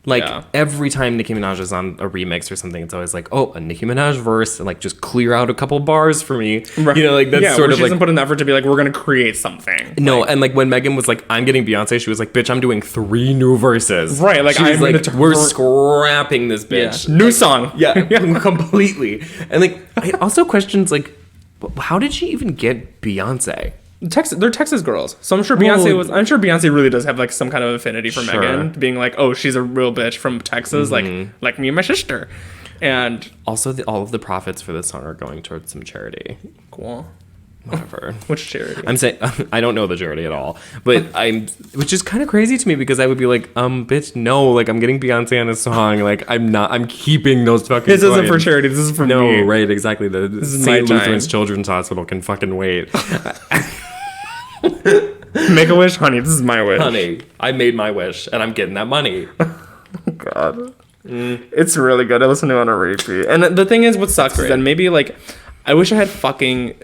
Like Yeah. every time Nicki Minaj is on a remix or something, it's always like, oh, a Nicki Minaj verse, and like just clear out a couple bars for me. Right. You know, like that's yeah, sort where of she like doesn't put in the effort to be like, we're gonna create something. no. And like when Megan was like, I'm getting Beyonce, she was like, bitch, I'm doing 3 new verses. Right, like, she was I'm like, gonna we're scrapping this bitch. New song. Yeah, completely. And like, I also questions like, how did she even get Beyonce? They're Texas girls, so I'm sure Beyonce really does have like some kind of affinity for Sure. Megan, being like, oh, she's a real bitch from Texas, like me and my sister. And Also, all of the profits for this song are going towards some charity. cool. Whatever. Which charity? I'm saying I don't know the charity at all, but which is kind of crazy to me because I would be like, bitch, no, like I'm getting Beyonce on a song, like I'm keeping those fucking. This isn't for coins. charity. This is for No, me. right, exactly. The is St. my Lutheran's time. Children's Hospital can fucking wait. Make a wish, honey. This is my wish. Honey, I made my wish, and I'm getting that money. God, it's really good. I listen to it on a repeat. And the thing is, what sucks is that maybe like I wish I had fucking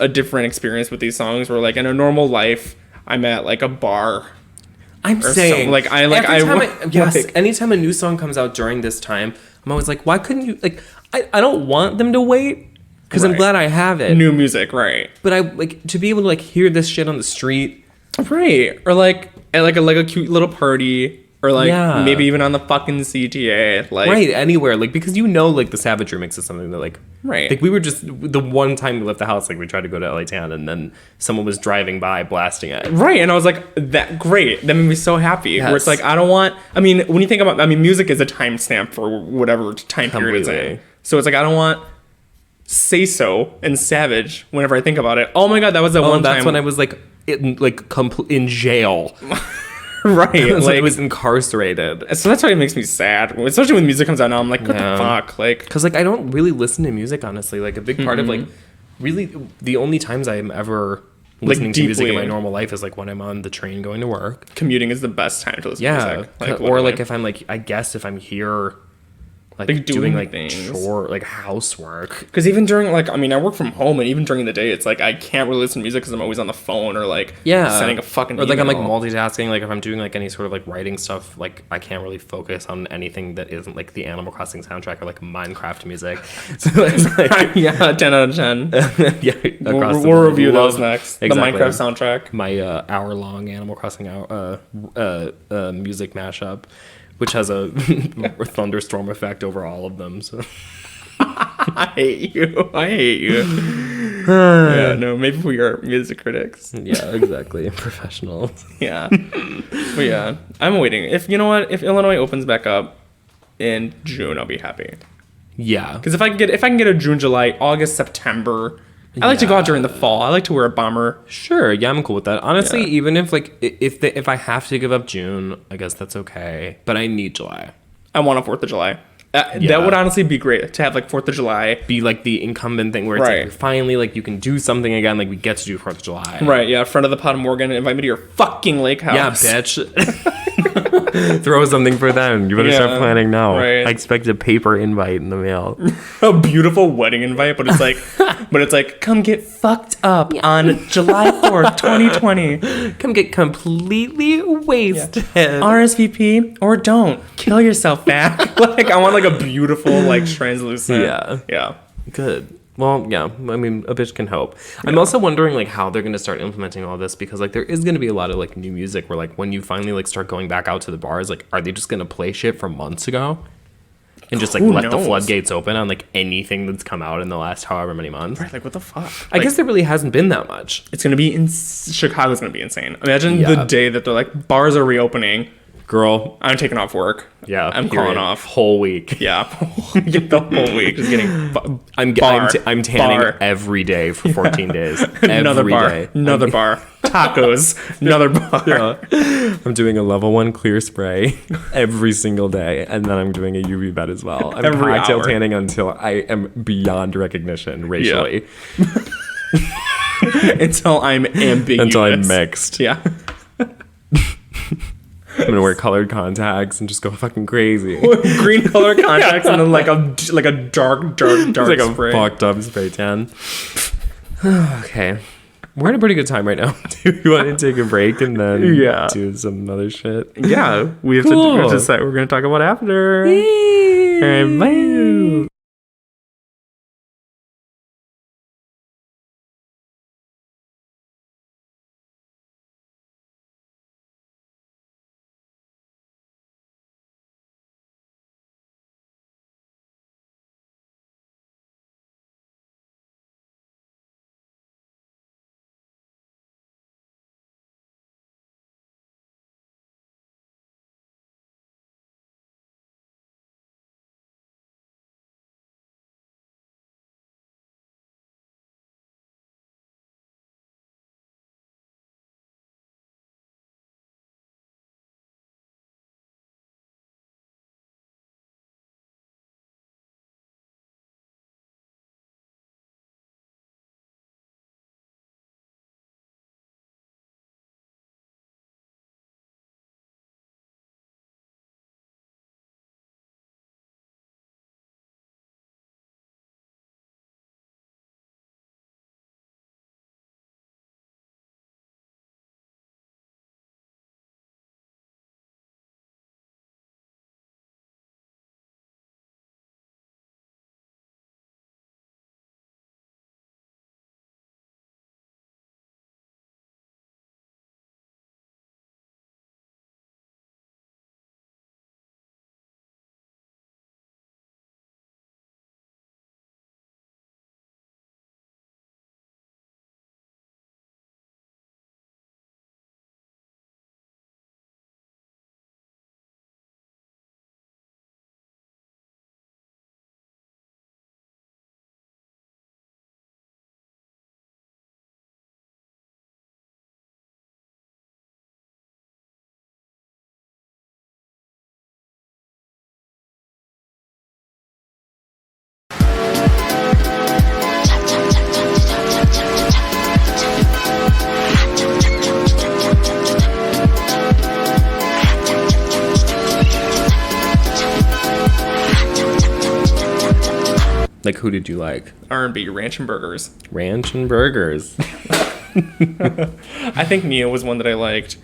a different experience with these songs. Where like in a normal life, I'm at like a bar. I'm saying, like, anytime a new song comes out during this time, I'm always like, why couldn't you, like, I don't want them to wait, because I'm Right. glad I have it. New music, right? But I, like, to be able to, like, hear this shit on the street. Right. Or like at like a cute little party. Or like Yeah. maybe even on the fucking CTA. Like Right, anywhere. Like, because you know, like, the Savage remix is something that, like... Right. Like, we were just... The one time we left the house, like, we tried to go to LA Town, and then someone was driving by blasting it. Right, and I was like, that great. That made me so happy. Where it's Yes. like, I don't want... I mean, when you think about... I mean, music is a timestamp for whatever time period it's in. Completely. So it's like, I don't want Say So and Savage whenever I think about it. Oh my God, that was the one that's time... when I was, like, in jail. right. That's when I Like, was incarcerated. so that's why it makes me sad. Especially when music comes out now, I'm like, what Yeah. the fuck? Like... Because, like, I don't really listen to music, honestly. Like, a big part of, like, really the only times I am ever listening to music in my deeply. normal life is, like, when I'm on the train going to work. Commuting is the best time to listen to Yeah. music. Like, Or, like, literally. if I'm, like, I guess if I'm here, like doing like things. like housework. Because even during like, I mean, I work from home, and even during the day, it's like I can't really listen to music because I'm always on the phone or like sending a fucking or like email. I'm like multitasking. Like if I'm doing like any sort of like writing stuff, like I can't really focus on anything that isn't like the Animal Crossing soundtrack or like Minecraft music. So it's like yeah, 10 out of 10. yeah, we'll review those next. Exactly. The Minecraft soundtrack. My hour-long Animal Crossing music mashup, which has a thunderstorm effect over all of them. So I hate you. Yeah, no, maybe we are music critics. yeah, exactly, professionals. Yeah, but yeah, I'm waiting. If you know what, if Illinois opens back up in June, I'll be happy. Yeah, Because if I can get a June, July, August, September. I like to go out during the fall. I like to wear a bomber. sure. Yeah, I'm cool with that. Honestly, Yeah. even if like if I have to give up June, I guess that's okay. But I need July. I want a 4th of July. That would honestly be great to have like 4th of July. Be like the incumbent thing where it's Right. like you're finally like you can do something again. Like we get to do 4th of July. Right, yeah, friend of the pod Morgan, invite me to your fucking lake house. Yeah, bitch. Throw something for them. You better start Yeah, planning now. right. I expect a paper invite in the mail. A beautiful wedding invite, but it's like, come get fucked up on July 4th, 2020. Come get completely wasted. RSVP or don't. Kill yourself back. Like, I want like a beautiful, like translucent. Yeah. Yeah. Good. Well, yeah. I mean, a bitch can hope. I'm also wondering like how they're going to start implementing all this because like there is going to be a lot of like new music where like when you finally like start going back out to the bars, like are they just going to play shit from months ago? And just like Who let the knows? floodgates open on like anything that's come out in the last however many months. Right, like what the fuck? I guess there really hasn't been that much. It's gonna be Chicago's gonna be insane. Imagine Yeah. the day that they're like bars are reopening. Girl, I'm taking off work. yeah, I'm period. calling off. Whole week. Yeah, the whole week just getting. I'm tanning bar. every day for 14 days. Another Every bar, day. another bar, tacos, another bar. Yeah. I'm doing a level 1 clear spray every single day, and then I'm doing a UV bed as well. I'm Every cocktail hour. tanning until I am beyond recognition racially. Until I'm ambiguous. Until I'm mixed. Yeah. I'm gonna wear colored contacts and just go fucking crazy. Green color contacts and then like a dark It's like a spray. fucked up spray tan. Okay. We're having a pretty good time right now. Do you want to take a break and then do some other shit? Yeah, we have Cool. to decide what we're gonna talk about after. All right, bye. Like, who did you like? R&B, Ranch and Burgers. Ranch and Burgers. I think Neo was one that I liked.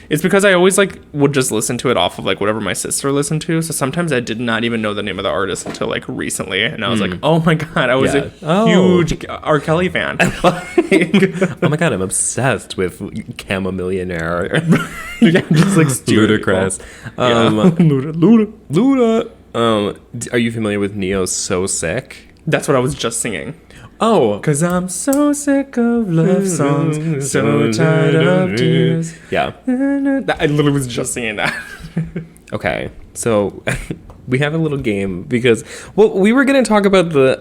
It's because I always like would just listen to it off of like whatever my sister listened to. So sometimes I did not even know the name of the artist until like recently, and I was like, oh my god, I was a huge R. Kelly fan. Oh my god, I'm obsessed with Chamomillionaire. Yeah, just like Ludacris. Luda. Are you familiar with Neo's So Sick? That's what I was just singing. Oh, Cause I'm so sick of love songs, so tired of tears. Yeah. I literally was just singing that. Okay, so we have a little game because, well, we were gonna talk about the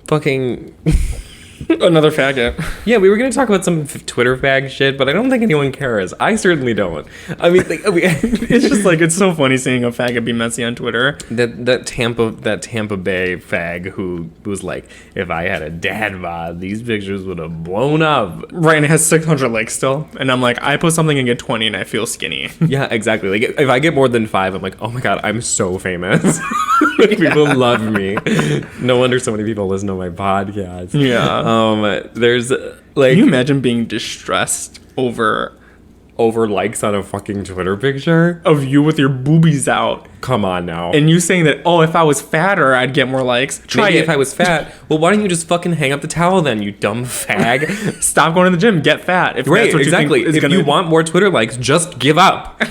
fucking Another faggot. Yeah, we were gonna talk about some Twitter fag shit, but I don't think anyone cares. I certainly don't. I mean, like, it's just like, it's so funny seeing a faggot be messy on Twitter. That Tampa Bay fag who was like, if I had a dad bod, these pictures would have blown up. Right, and it has 600 likes still, and I'm like, I post something and get 20, and I feel skinny. Yeah, exactly. Like, if I get more than 5, I'm like, oh my god, I'm so famous. People love me. No wonder so many people listen to my podcast. Yeah. There's like, can you imagine being distressed over likes on a fucking Twitter picture of you with your boobies out? Come on now. And you saying that, oh, if I was fatter, I'd get more likes. Maybe if I was fat. Well, why don't you just fucking hang up the towel then, you dumb fag? Stop going to the gym. Get fat. If right, that's what exactly. You think is if you want more Twitter likes, just give up.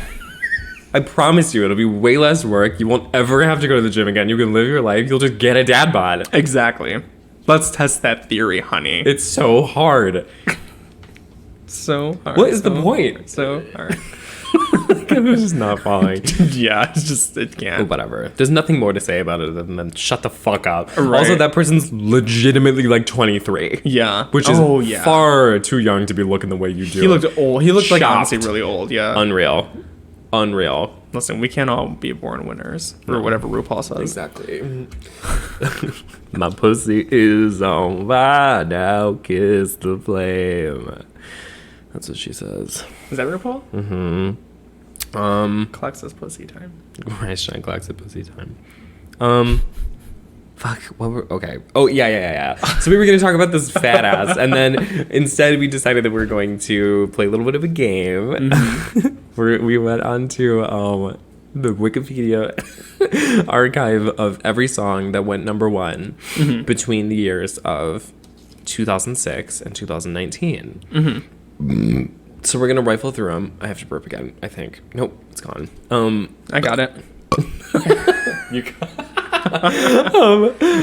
I promise you, it'll be way less work. You won't ever have to go to the gym again. You can live your life. You'll just get a dad bod. Exactly. Let's test that theory, honey. It's so hard. So hard. What is the point? So hard. I'm just not following. Yeah, it's just, it can't. Whatever. There's nothing more to say about it other than shut the fuck up. Right. Also, that person's legitimately like 23. Yeah. Which is far too young to be looking the way you do. He looked old. He looked like Shocked. honestly really old, yeah. Unreal. Listen, we can't all be born winners. Or whatever RuPaul says. Exactly. My pussy is on fire now, kiss the flame. That's what she says. Is that RuPaul? Mm-hmm. Clock says pussy time. Rise, shine, clock said pussy time. Fuck, what were, okay. Oh, yeah. So we were going to talk about this fat ass, and then instead we decided that we were going to play a little bit of a game. Mm-hmm. We went on to the Wikipedia archive of every song that went number one between the years of 2006 and 2019. Mm-hmm. So we're going to rifle through them. I have to burp again, I think. Nope, it's gone. I got it. You got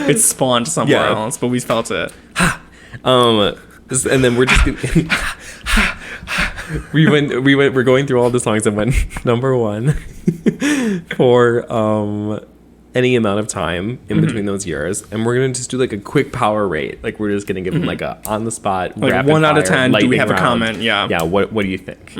it spawned somewhere else, but we felt it. And then we're just we're going through all the songs that went number one for any amount of time in between those years, and we're gonna just do like a quick power rate. Like, we're just gonna give them like a on the spot, like rapid 1 out of fire, 10. Do we have round. a comment? Yeah. What do you think?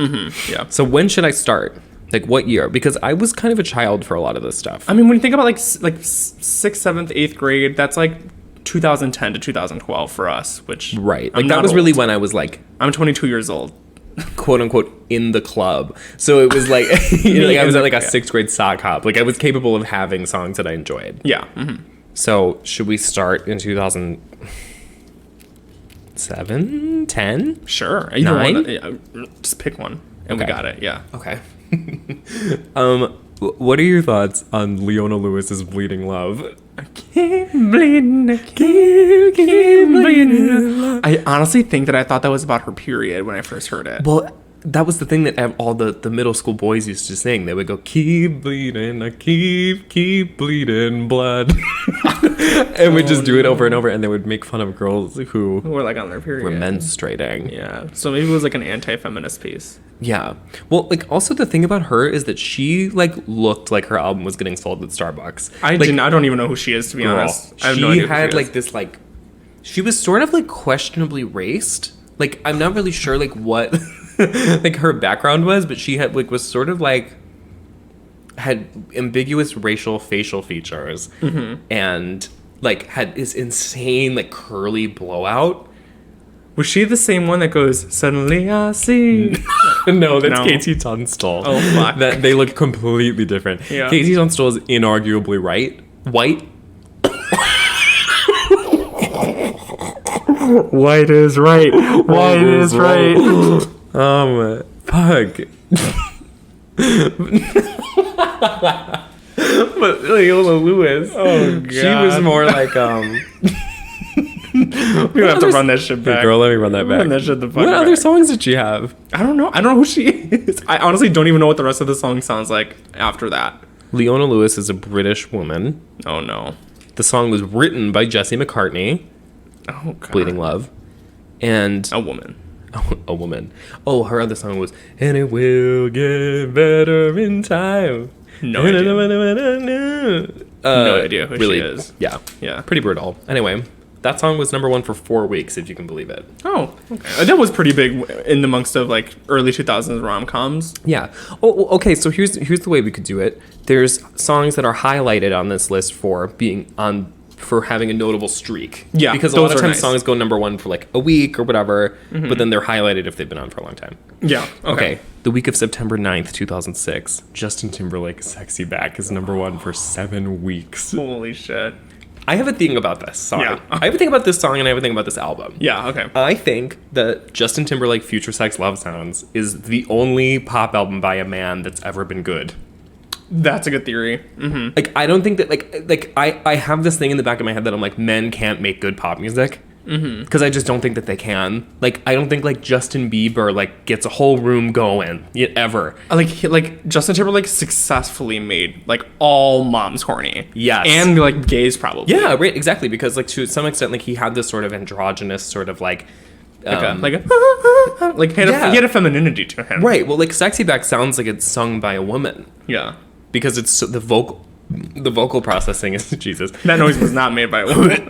Yeah. So when should I start? Like, what year? Because I was kind of a child for a lot of this stuff. I mean, when you think about like 6th, 7th, 8th grade, that's like 2010 to 2012 for us, which right. Like, that was really when I was like, I'm 22 years old, quote unquote, in the club. So it was like, like I was at like a 6th grade sock hop. Like, I was capable of having songs that I enjoyed. Yeah. So should we start in 2007, 10? Sure. 9? Just pick one, and we got it. Yeah. Okay. What are your thoughts on Leona Lewis's Bleeding Love? I keep bleeding, I keep bleeding. I honestly think that I thought that was about her period when I first heard it. Well, that was the thing that all the middle school boys used to sing. They would go, keep bleeding, I keep bleeding blood. And we'd just do it over and over, and they would make fun of girls who were like on their period. Were menstruating. Yeah. So maybe it was like an anti-feminist piece. Yeah. Well, like, also the thing about her is that she like looked like her album was getting sold at Starbucks. I don't even know who she is, to be honest. I have no idea who had she like is. this like, she was sort of like questionably raced. Like, I'm not really sure like what like her background was, but she had like was sort of like had ambiguous racial facial features and like had this insane like curly blowout. Was she the same one that goes, suddenly I see? No, that's Katie Tunstall. Oh, fuck. That they look completely different. Yeah. Katie Tunstall is inarguably white, White is right. White is right. Fuck. But Leona Lewis, Oh, God. she was more like We're gonna have to run that shit back. Girl, let me run that back. Run that shit the fuck What back. other songs did she have? I don't know. I don't know who she is. I honestly don't even know what the rest of the song sounds like after that. Leona Lewis is a British woman. Oh no. The song was written by Jesse McCartney, Oh God. Bleeding Love, and A woman. a woman. Oh, her other song was "And It Will Get Better in Time." No idea. No idea who really, she is. Yeah, Yeah. pretty brutal. Anyway, that song was number 1 for 4 weeks, if you can believe it. Oh, okay. That was pretty big in the amongst of like early 2000s rom-coms. Yeah. Oh, okay. So here's the way we could do it. There's songs that are highlighted on this list for having a notable streak. Yeah, because a those lot of are times nice. songs go number 1 for like a week or whatever, but then they're highlighted if they've been on for a long time. Yeah. Okay. The week of September 9th, 2006, Justin Timberlake's "Sexy Back" is number 1 for 7 weeks. Holy shit. I have a thing about this song. Yeah. I have a thing about this song and I have a thing about this album. Yeah. Okay. I think that Justin Timberlake Future Sex Love Sounds is the only pop album by a man that's ever been good. That's a good theory. Mm-hmm. Like, I don't think that, I have this thing in the back of my head that I'm like, men can't make good pop music. Because I just don't think that they can. Like, I don't think, like, Justin Bieber, like, gets a whole room going, ever. Like Justin Timberlake successfully made like all moms horny. Yes. And like gays probably. Yeah, right, exactly. Because, like, to some extent, like, he had this sort of androgynous sort of, like... He had a femininity to him. Right, well, like, "Sexy Back" sounds like it's sung by a woman. Yeah. Because it's the vocal processing is Jesus. That noise was not made by a woman.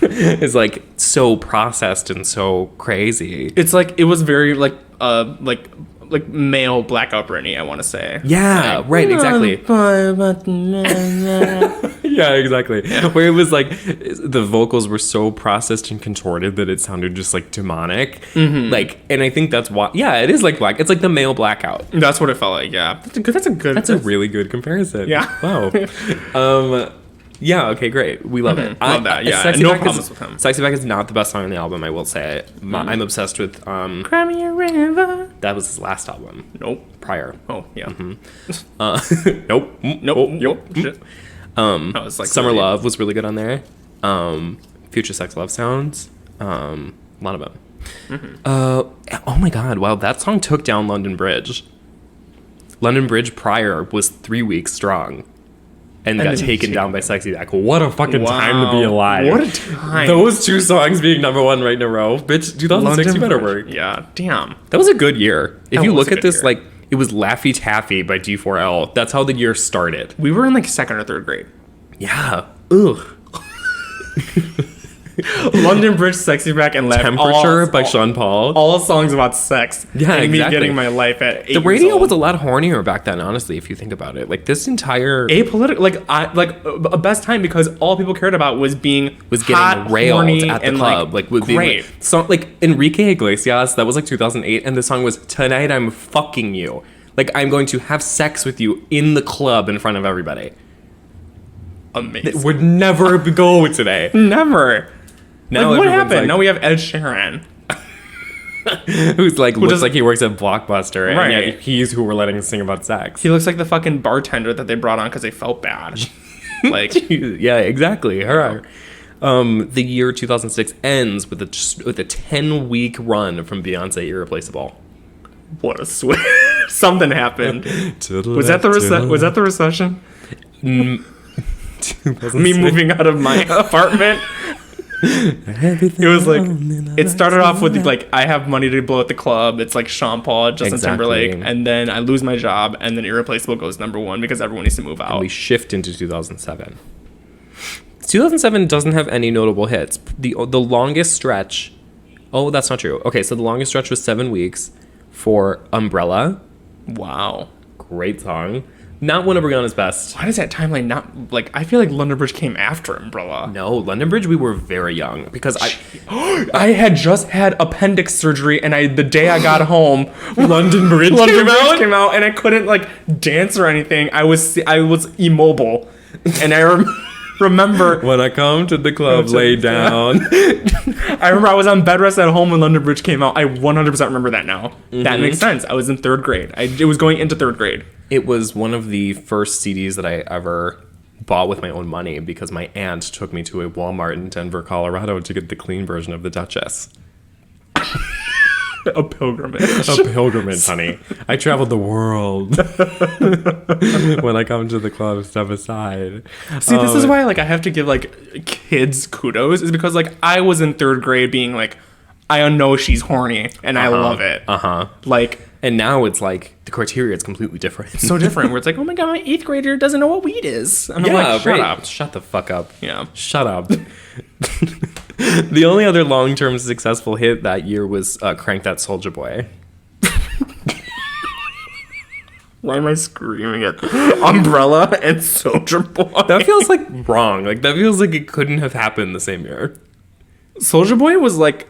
Is like so processed and so crazy. It's like it was very like male blackout Britney, I want to say. Yeah, Like, right, exactly. Yeah, exactly. Where it was like the vocals were so processed and contorted that it sounded just like demonic. Like, and I think that's why. Yeah, it is like black. It's like the male blackout. That's what it felt like. Yeah, that's a really good comparison. Yeah. Wow. Yeah. Okay. Great. We love it. Love that. Yeah. Sexy No Back problems with him. Sexy Back is not the best song on the album. I will say. I'm obsessed with. Cry me a river. That was his last album. Nope. Prior. Oh yeah. Nope. Nope. Shit. It's like Summer Love was really good on there. Future Sex Love Sounds. A lot of them. Oh my God! Wow, that song took down London Bridge. London Bridge prior was 3 weeks strong, and got taken down by Sexy Back. What a fucking time to be alive! What a time! Those 2 songs being number 1 right in a row, bitch. 2006, you better work. Yeah. Damn. That was a good year. If That you was look a at good this, year. like it was Laffy Taffy by D4L. That's how the year started. We were in like 2nd or 3rd grade. Yeah. Ugh. London Bridge, Sexy Back, and Laugh. Temperature by Sean Paul. All songs about sex. Yeah, and me exactly. getting my life at 8 The radio years old. was a lot hornier back then, honestly, if you think about it. Like this entire apolitical, a best time because all people cared about was being was hot, getting railed horny, at the and, club. Like with being great. like, song, like Enrique Iglesias, that was like 2008, and the song was "Tonight I'm fucking you." Like I'm going to have sex with you in the club in front of everybody. Amazing. It would never go today. Never. Now Like, what everyone's happened? like- Now we have Ed Sheeran. Who's like looks does- like he works at Blockbuster, and Right. yet he's who we're letting sing about sex. He looks like the fucking bartender that they brought on because they felt bad. Like, Yeah, exactly. Hurrah. The year 2006 ends with a 10-week run from Beyonce Irreplaceable. what a switch. Something happened. Was that the recession? Me 2006. moving out of my apartment. It was like it started off with like I have money to blow at the club. It's like Sean Paul, Justin Exactly. Timberlake, and then I lose my job, and then Irreplaceable goes number 1 because everyone needs to move out. We shift into 2007. 2007 doesn't have any notable hits. The longest stretch. Oh, that's not true. Okay, so the longest stretch was 7 weeks for Umbrella. Wow. Great song. Not one of Rihanna's best. Why does that timeline not like? I feel like London Bridge came after Umbrella. No, London Bridge, we were very young because I had just had appendix surgery, and the day I got home, London Bridge came out, and I couldn't like dance or anything. I was immobile, and I remember When I come to the club, lay down. I remember I was on bed rest at home when London Bridge came out. I 100% remember that now. That makes sense. I was in 3rd grade. It was going into 3rd grade. It was one of the first CDs that I ever bought with my own money because my aunt took me to a Walmart in Denver, Colorado to get the clean version of the Duchess. A pilgrimage. A pilgrimage, honey. I traveled the world. When I come to the club, step aside. See, this is why like I have to give like kids kudos, is because like I was in 3rd grade being like, I know she's horny and I love it. Like, and now it's like the criteria is completely different. It's so different where it's like, oh my god, my 8th grader doesn't know what weed is. And I'm like, shut up. Shut the fuck up. Yeah. Shut up. The only other long-term successful hit that year was Crank That Soulja Boy. Why am I screaming at Umbrella and Soulja Boy? That feels like wrong. Like that feels like it couldn't have happened the same year. Soulja Boy was like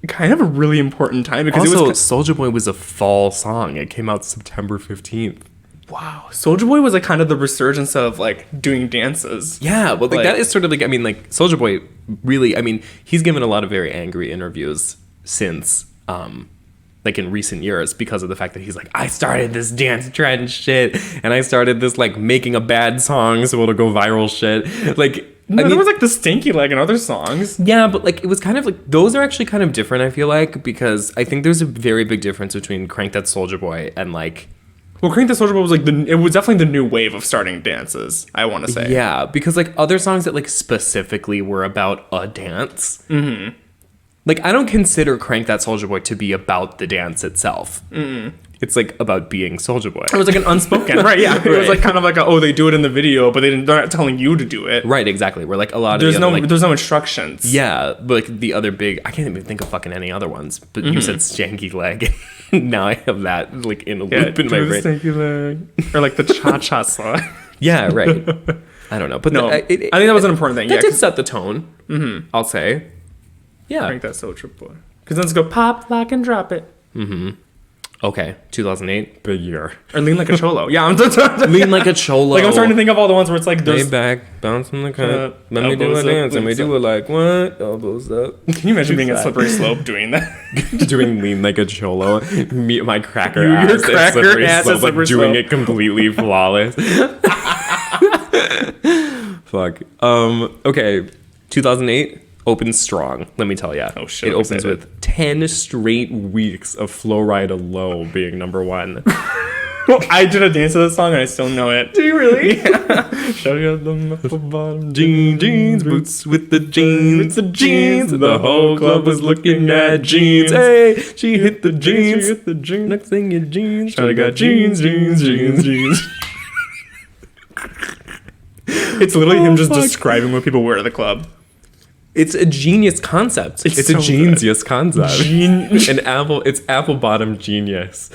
kind of a really important time because also, Soulja Boy was a fall song. It came out September 15th. Wow. Soulja Boy was like kind of the resurgence of like doing dances. Yeah, well, like that is sort of like, I mean, like Soulja Boy really, I mean, he's given a lot of very angry interviews since, like in recent years because of the fact that he's like, I started this dance trend shit and I started this like making a bad song so it'll go viral shit. Like, no, there was like the Stinky Leg and other songs. Yeah, but like it was kind of like, those are actually kind of different, I feel like, because I think there's a very big difference between Crank That Soulja Boy and like, well, Crank That Soulja Boy was like it was definitely the new wave of starting dances, I want to say. Yeah, because like other songs that like specifically were about a dance. Mm-hmm. Like I don't consider Crank That Soulja Boy to be about the dance itself. Mm-mm. It's like about being Soulja Boy. It was like an unspoken, right? Yeah, it was like kind of like they do it in the video, but they're not telling you to do it. Right, exactly. We're like a lot of there's no instructions. Yeah, but like the other big, I can't even think of fucking any other ones. But you said Stanky Leg. Now I have that like in a loop in my brain. Stanky Leg, or like the Cha Cha song. Yeah, right. I don't know, but no, I think that was an important thing. That did set the tone. Mm-hmm. I'll say. Yeah, Crank That Soulja Boy. Because then let's go pop, lock, and drop it. Mm-hmm. Okay, 2008, big year. Or Lean Like a Cholo. Yeah, I'm Lean Like a Cholo. Like I'm starting to think of all the ones where it's like there's back, bounce from the cut. Let me do a dance. Let me do it like what? Elbows up. Can you imagine being a slippery slope doing that? Doing Lean Like a Cholo. Me, my cracker ass. Your cracker slippery ass slope, like doing it completely flawless. Fuck. Okay, 2008. Opens strong, let me tell you. Oh shit! It opens with 10 straight weeks of Flow Rida Low being number 1. I did a dance to this song and I still know it. Do you really? Yeah. Show you the muffle bottom jeans, boots with the jeans, and the whole club was looking at jeans. Hey, she hit the jeans. Next thing your jeans. Shawty got jeans. It's literally him just describing what people wear to the club. It's a genius concept. It's so a genius concept. It's apple bottom genius.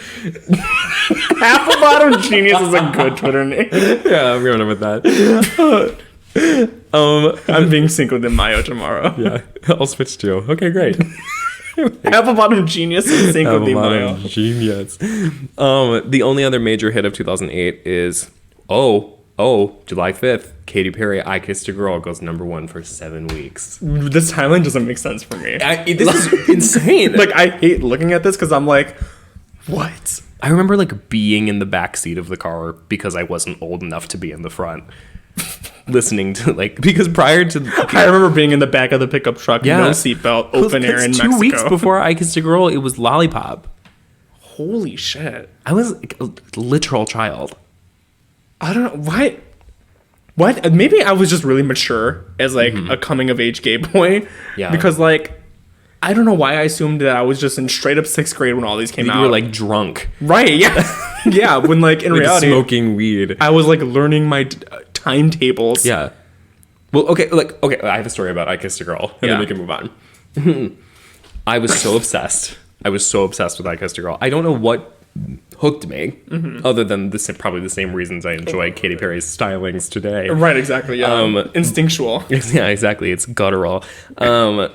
Apple bottom genius is a good Twitter name. Yeah, I'm going with that. I'm being synced with Mayo tomorrow. Yeah, I'll switch to. Okay, great. Apple bottom genius and sync with Mayo. Genius. The only other major hit of 2008 is July 5th, Katy Perry, I Kissed a Girl goes number 1 for 7 weeks. This timeline doesn't make sense for me. This is insane. Like, I hate looking at this because I'm like, what? I remember, like, being in the back seat of the car because I wasn't old enough to be in the front. Listening to, like, because prior to... I remember being in the back of the pickup truck, no seatbelt, open air in Mexico. 2 weeks before I Kissed a Girl, it was Lollipop. Holy shit. I was like, a literal child. I don't know. What? Maybe I was just really mature as like a coming of age gay boy. Yeah. Because like, I don't know why I assumed that I was just in straight up 6th grade when all these came out. You were like drunk. Right. Yeah. Yeah. When like in reality, smoking weed. I was like learning my timetables. Yeah. Well, okay. I have a story about I Kissed a Girl, and then we can move on. I was so obsessed. With I Kissed a Girl. I don't know what hooked me, other than probably the same reasons I enjoy Katy Perry's stylings today. Right, exactly. Yeah, instinctual. Yeah, exactly. It's guttural. So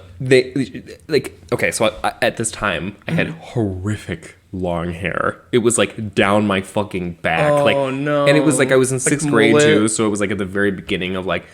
at this time I had horrific long hair. It was like down my fucking back. Oh no! And it was like I was in 6th grade too, so it was like at the very beginning of like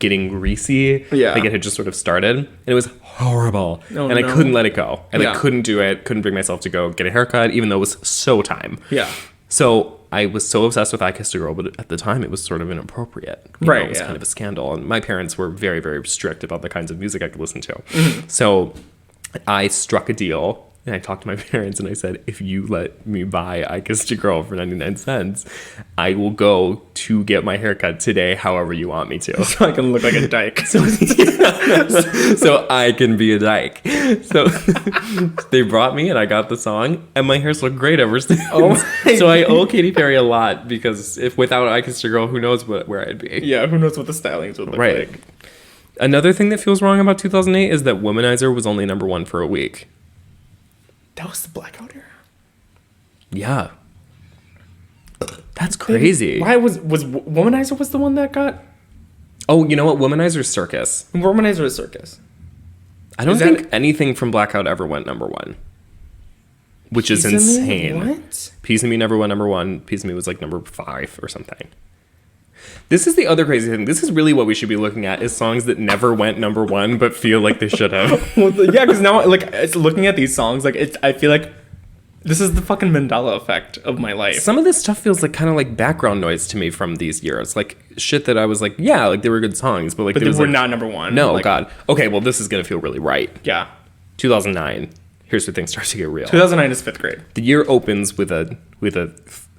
getting greasy. Yeah. Like it had just sort of started. And it was horrible. Oh, and I no. couldn't let it go. And I Yeah. couldn't do it. Couldn't bring myself to go get a haircut, even though it was so time. Yeah. So I was so obsessed with I Kissed a Girl, but at the time it was sort of inappropriate. You know, Right, it was yeah. kind of a scandal. And my parents were very, very strict about the kinds of music I could listen to. Mm-hmm. So I struck a deal. And I talked to my parents and I said, if you let me buy I Kissed a Girl for 99 cents, I will go to get my haircut today however you want me to. So I can look like a dyke. So I can be a dyke. So they brought me and I got the song and my hair's looked great ever since. So I owe Katy Perry a lot because if without I Kissed a Girl, who knows where I'd be. Yeah, who knows what the stylings would look Right. like. Another thing that feels wrong about 2008 is that Womanizer was only number 1 for a week. That was the blackout era. Yeah. That's crazy. Why was Womanizer was the one that got Oh, you know what? Womanizer's Circus. Womanizer is Circus? I don't Is that- think anything from Blackout ever went number 1. Which is Piece of Me? insane. What? Piece of Me never went number 1. Piece of Me was like number 5 or something. This is the other crazy thing. This is really what we should be looking at is songs that never went number 1 but feel like they should have. Well, yeah, because now like it's looking at these songs, like I feel like this is the fucking Mandela effect of my life. Some of this stuff feels like kind of like background noise to me from these years. Like shit that I was like, yeah, like they were good songs, but like But there they was were like, not number 1. No, Like, God. Okay, well this is gonna feel really right. Yeah. 2009. Here's where things start to get real. 2009 is 5th grade. The year opens with a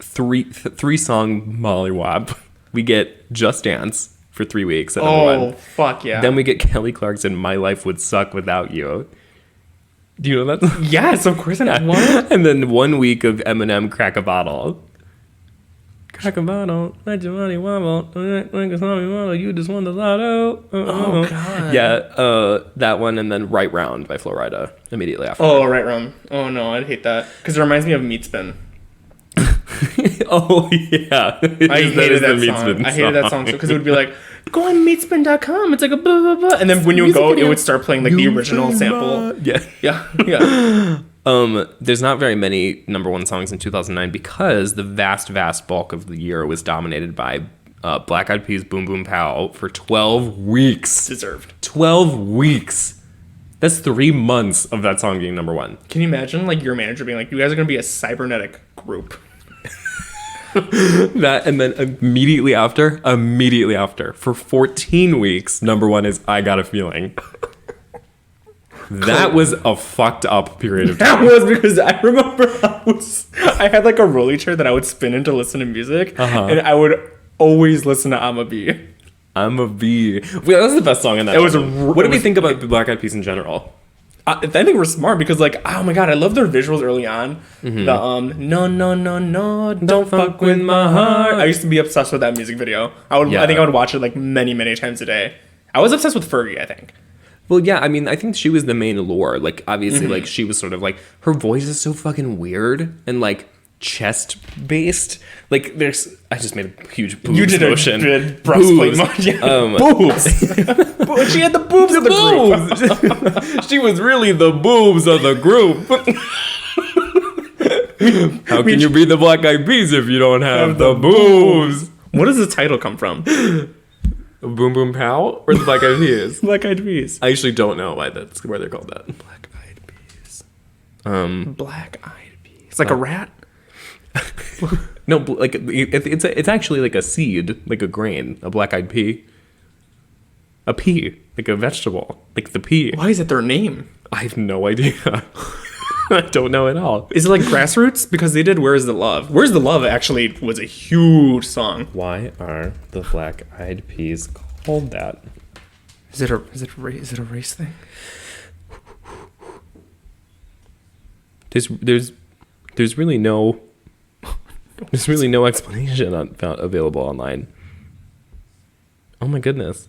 three song mollywop. We get Just Dance for 3 weeks at number 1. Fuck yeah. Then we get Kelly Clarkson, My Life Would Suck Without You. Do you know that? Yes, of course. What? And then 1 week of Eminem, Crack a Bottle. Crack a bottle, let your money wobble. You just won the lotto. Oh, God. Yeah, that one, and then Right Round by Flo Rida immediately after. Oh, right, Rum. Oh no, I'd hate that because it reminds me of Meat Spin. Oh, yeah. I hated that song. I hated that song because it would be like, go on meatspin.com. It's like a blah, blah, blah. And then when you would go, it would start playing like the original sample. Yeah. Yeah. Yeah. There's not very many number 1 songs in 2009 because the vast bulk of the year was dominated by Black Eyed Peas' Boom Boom Pow for 12 weeks. Deserved. 12 weeks. That's 3 months of that song being number 1. Can you imagine like your manager being like, you guys are going to be a cybernetic group? That and then immediately after, for 14 weeks, number 1 is I Got a Feeling. That was a fucked up period of time. That was because I remember I had like a rolly chair that I would spin in to listen to music, and I would always listen to I'm a Bee. I'm a Bee. Wait, that was the best song in that. It was album. What do we think about Black Eyed Peas in general? I think we're smart because like, oh my god, I love their visuals early on. Mm-hmm. The no, don't fuck with my heart. I used to be obsessed with that music video. I think I would watch it like many times a day. I was obsessed with Fergie, I think. Well, yeah, I mean, I think she was the main allure. Like, obviously, like, she was sort of like, her voice is so fucking weird and, like, chest-based. Like, I just made a huge boobs You did motion. a good breastplate motion. Boobs. She had the boobs of the group. She was really the boobs of the group. How can you be the Black Eyed Peas if you don't have the boobs? What does the title come from? Boom Boom Pow or the Black Eyed Peas? Black Eyed Peas. I actually don't know why they're called that. Black Eyed Peas. Black Eyed Peas. It's like a rat. No, like it's actually like a seed, like a grain, a black eyed pea. A pea, like a vegetable, like the pea. Why is it their name? I have no idea. I don't know at all. Is it like Grassroots? Because they did Where's the Love. Where's the Love actually was a huge song. Why are the Black Eyed Peas called that? Is it a race thing? There's really no explanation available online. Oh my goodness.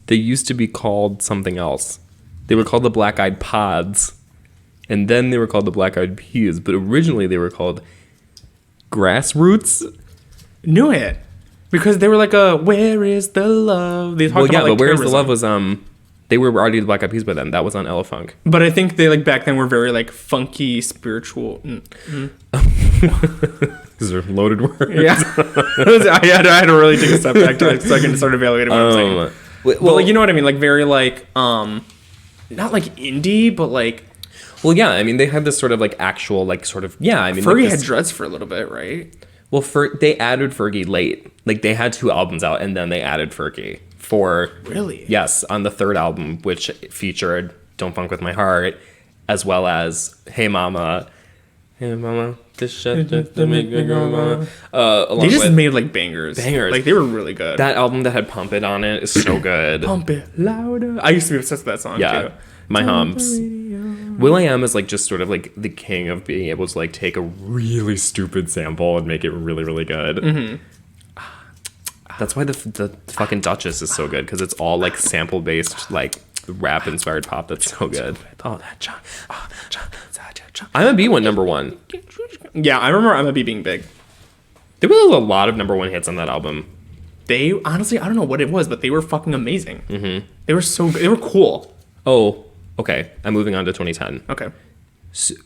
They used to be called something else. They were called the Black Eyed Pods, and then they were called the Black Eyed Peas, but originally they were called Grassroots. Knew it. Because they were like Where is the Love? They talked about, like, but Where is the terrorism. Love was they were already the Black Eyed Peas by then. That was on Ella Funk. But I think they like back then were very like funky, spiritual. These are loaded words. Yeah. I had to really take a step back so I can start evaluating what I'm saying. Well, like, you know what I mean? Like, very, like, not like indie, but like... Well, yeah, I mean, they had this sort of, like, actual, like, sort of... Yeah, I mean... Fergie like had dreads for a little bit, right? Well, they added Fergie late. Like, they had 2 albums out, and then they added Fergie for... Really? Yes, on the 3rd album, which featured Don't Funk With My Heart, as well as Hey Mama... Hey Mama, this shit just to make me go mama. They just made, like, bangers. Like, they were really good. That album that had Pump It on it is so good. Pump It Louder. I used to be obsessed with that song, yeah, too. My humps. will.i.am is, like, just sort of, like, the king of being able to, like, take a really stupid sample and make it really, really good. Mm-hmm. That's why the fucking Duchess is so good, because it's all, like, sample-based, like, rap-inspired pop that's so good. Oh, that John. I'm a B went number 1. Yeah, I remember I'm a B being big. There were a lot of number 1 hits on that album. They, honestly, I don't know what it was, but they were fucking amazing. Mm-hmm. They were so good. They were cool. Oh, okay. I'm moving on to 2010. Okay.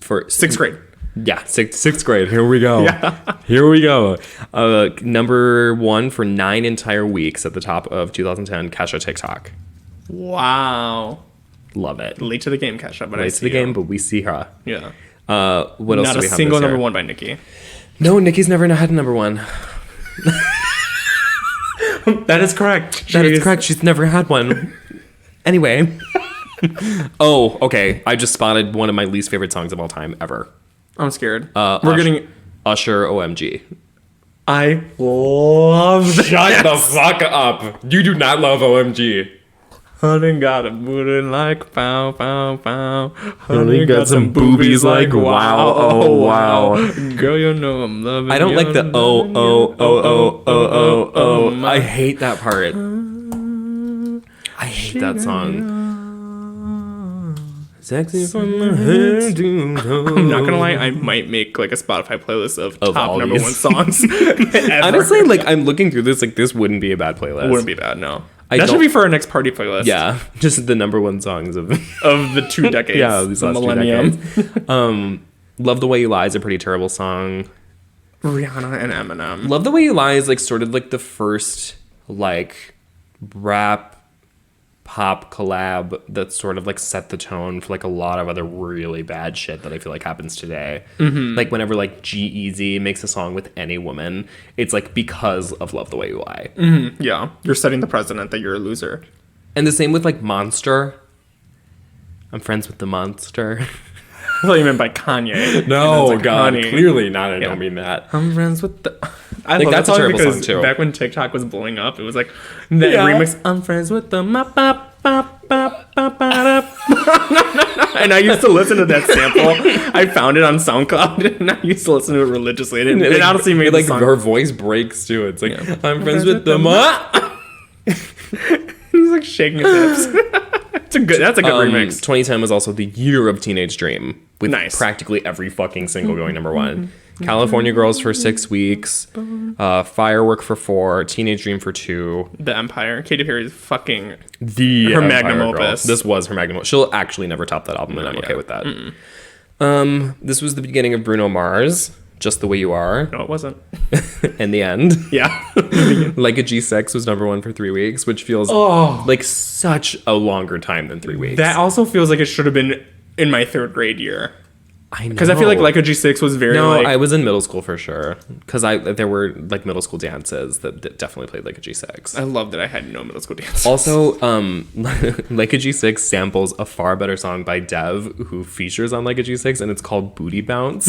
For 6th grade. Yeah, sixth grade. Here we go. Yeah. Here we go. Number 1 for 9 entire weeks at the top of 2010, Kesha TikTok. Wow. Love it. Late to the game, Kesha, but Late to the game, but we see her. Yeah. What else Not do a we have single this year? number 1 by Nicki. No, Nicki's never had a number 1. That is correct. That is correct. She's never had one. Anyway. Oh, okay. I just spotted one of my least favorite songs of all time ever. I'm scared. We're getting Usher OMG. I love that. Shut the fuck up. You do not love OMG. Honey got a booty like pow, pow, pow. Honey got some boobies like wow, oh wow. Girl, you know I'm loving I don't you. like the oh. I hate that part. I hate that song. Sexy from the head to toe. I'm not gonna lie, I might make like a Spotify playlist of top number 1 songs. Honestly, like I'm looking through this, like this wouldn't be a bad playlist. It wouldn't be bad, no. That should be for our next party playlist. Yeah, just the number 1 songs of the 2 decades. Yeah, these last millennium. 2 decades. Love the Way You Lie is a pretty terrible song. Rihanna and Eminem. Love the Way You Lie is like sort of like the first like rap pop collab that sort of like set the tone for like a lot of other really bad shit that I feel like happens today. Mm-hmm. Like whenever like G-Eazy makes a song with any woman, it's like because of Love the Way You Lie. Mm-hmm. Yeah, you're setting the precedent that you're a loser. And the same with like Monster. I'm friends with the monster. I thought you meant by Kanye. No, like, God, honey. clearly not. I don't mean that. I'm friends with the... I Like, love that's that a song terrible because song, too. back when TikTok was blowing up, it was like that remix. I'm friends with the... And I used to listen to that sample. I found it on SoundCloud, and I used to listen to it religiously. And it honestly made like the song... her voice breaks too. It's like I'm friends with the He's like shaking his hips. That's a good remix. 2010 was also the year of Teenage Dream, with Nice. practically every fucking single going number 1. California Girls for 6 weeks, Firework for 4, Teenage Dream for 2. The Empire. Katy Perry's fucking... Her magnum opus. This was her magnum opus. She'll actually never top that album, and I'm okay with that. This was the beginning of Bruno Mars, Just the Way You Are. No, it wasn't. In the end. Yeah. Like a G6 was number 1 for 3 weeks, which feels like such a longer time than 3 weeks. That also feels like it should have been in my 3rd grade year. I know. Because I feel like a G6 was very I was in middle school for sure. Because there were like middle school dances that definitely played like a G6. I love that I had no middle school dances. Also, like a G6 samples a far better song by Dev who features on like a G6, and it's called Booty Bounce.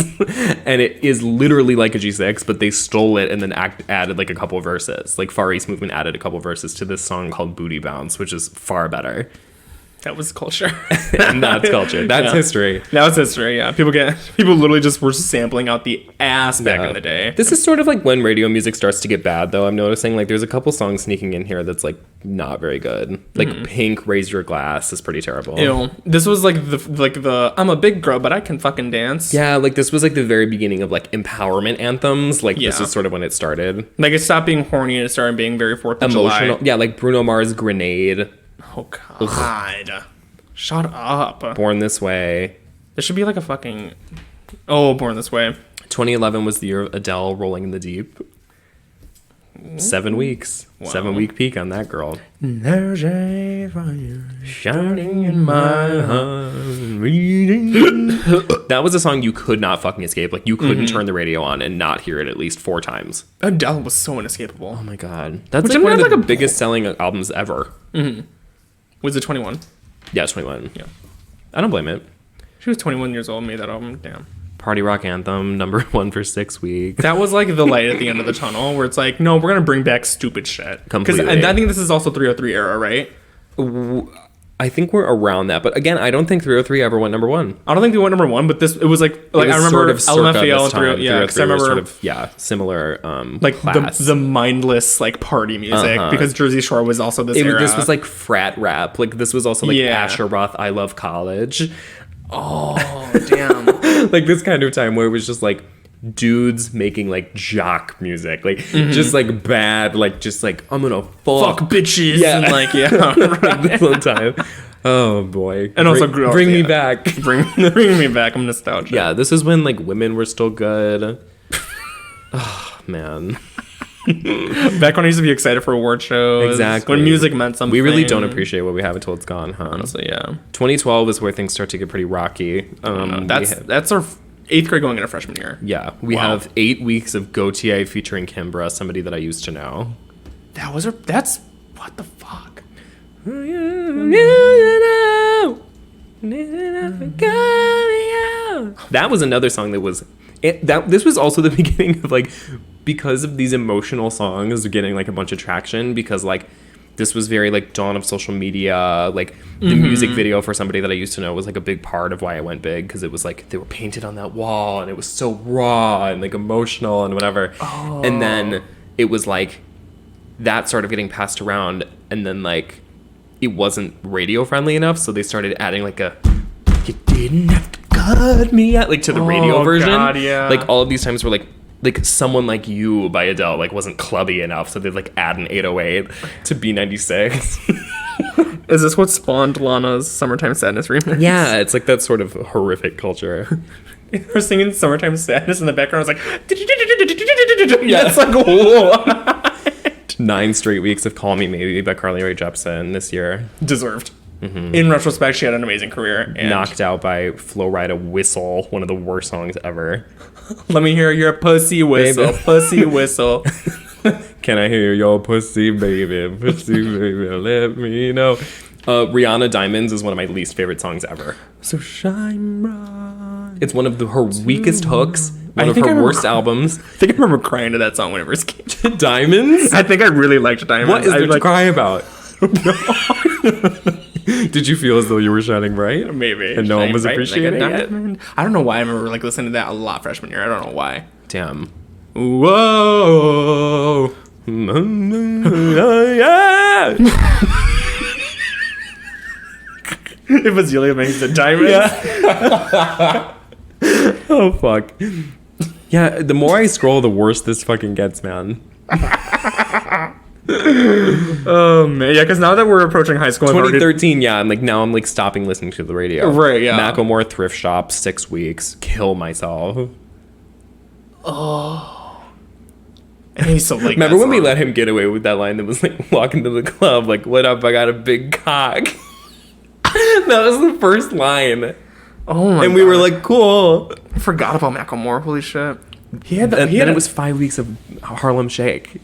And it is literally like a G6, but they stole it and then added like a couple verses. Like Far East Movement added a couple verses to this song called Booty Bounce, which is far better. That was culture. And that's culture. That's history. That was history, yeah. People literally just were sampling out the ass back in the day. This is sort of like when radio music starts to get bad, though. I'm noticing like there's a couple songs sneaking in here that's like not very good. Like Pink, Raise Your Glass is pretty terrible. Ew. This was like the I'm a big girl, but I can fucking dance. Yeah, like this was like the very beginning of like empowerment anthems. Like this Yeah. is sort of when it started. Like it stopped being horny and it started being very 4th of Emotional. July. Yeah, like Bruno Mars' Grenade. Oh, God. Shut up. Born This Way. There should be like a fucking... Oh, Born This Way. 2011 was the year of Adele Rolling in the Deep. 7 weeks. Wow. 7-week peak on that girl. There's a fire Shining in my heart. That was a song you could not fucking escape. Like, you couldn't turn the radio on and not hear it at least 4 times. Adele was so inescapable. Oh my god. That's Which like I'm one of not the like a- biggest selling albums ever. Was it 21? Yeah, it's 21. Yeah. I don't blame it. She was 21 years old and made that album. Damn. Party rock anthem, number 1 for 6 weeks. That was like the light at the end of the tunnel where it's like, no, we're going to bring back stupid shit. Completely. And I think this is also 303 era, right? I think we're around that, but again, I don't think 303 ever went number 1. I don't think they went number 1, but it was like It was I remember sort of circa LMFAO this time. and 303, yeah, because I 303 was remember sort of, similar like class. the mindless like party music because Jersey Shore was also this era. This was like frat rap. Like this was also like Yeah. Asher Roth, I Love College. oh damn. Like this kind of time where it was just like dudes making like jock music, like just like bad, like just like I'm gonna Fuck bitches Yeah. and like yeah. like this whole time. Oh boy. And also girls, bring me yeah. back. bring me back. I'm nostalgic. Yeah, this is when like women were still good. Oh man. Back when I used to be excited for award shows. Exactly. When music meant something. We really don't appreciate what we have until it's gone, huh? Honestly, yeah. 2012 is where things start to get pretty rocky. That's our 8th grade going into freshman year. Yeah, we Wow. have 8 weeks of Gautier featuring Kimbra, somebody that I used to know. That's what the fuck. That was another song that was this was also the beginning of like, because of these emotional songs getting like a bunch of traction, because like this was very like dawn of social media, like the music video for somebody that I used to know was like a big part of why I went big, because it was like they were painted on that wall and it was so raw and like emotional and whatever. And then it was like that started getting passed around, and then like it wasn't radio friendly enough, so they started adding like a "you didn't have to cut me out" like to the radio version. God, yeah. Like all of these times were like Someone Like You by Adele like wasn't clubby enough, so they'd like add an 808 to B96. Is this what spawned Lana's Summertime Sadness remix? Yeah, it's like that sort of horrific culture. We're singing Summertime Sadness in the background. It's like, yeah, it's like, whoa. 9 straight weeks of Call Me Maybe by Carly Rae Jepsen this year. Deserved. In retrospect, she had an amazing career. And Knocked Out by Flo Rida Whistle, one of the worst songs ever. let me hear your pussy whistle, Baby. pussy whistle. Can I hear your pussy, baby? Pussy, baby, let me know. Rihanna Diamonds is one of my least favorite songs ever. So shine bright. It's one of her weakest hooks, one of think I her remember worst albums. I think I remember crying to that song whenever it came. Diamonds? I think I really liked Diamonds. What is there to like, cry about? Did you feel as though you were shining bright? Maybe. And no one Shine was bright appreciating like a it? diamond. I don't know why I remember like listening to that a lot freshman year. I don't know why. Damn. Whoa. If Azealia makes the diamond. Oh, fuck. Yeah, the more I scroll, the worse this fucking gets, man. Oh man, yeah. Because now that we're approaching high school, 2013, yeah, I'm like stopping listening to the radio. Right, yeah. Macklemore Thrift Shop, 6 weeks, kill myself. And he's so like. Remember when we let him get away with that line that was like, walk into the club, like, what up, I got a big cock. That was the first line. Oh my And we were like, cool. I forgot about Macklemore. Holy shit. He had And then it was 5 weeks of Harlem Shake.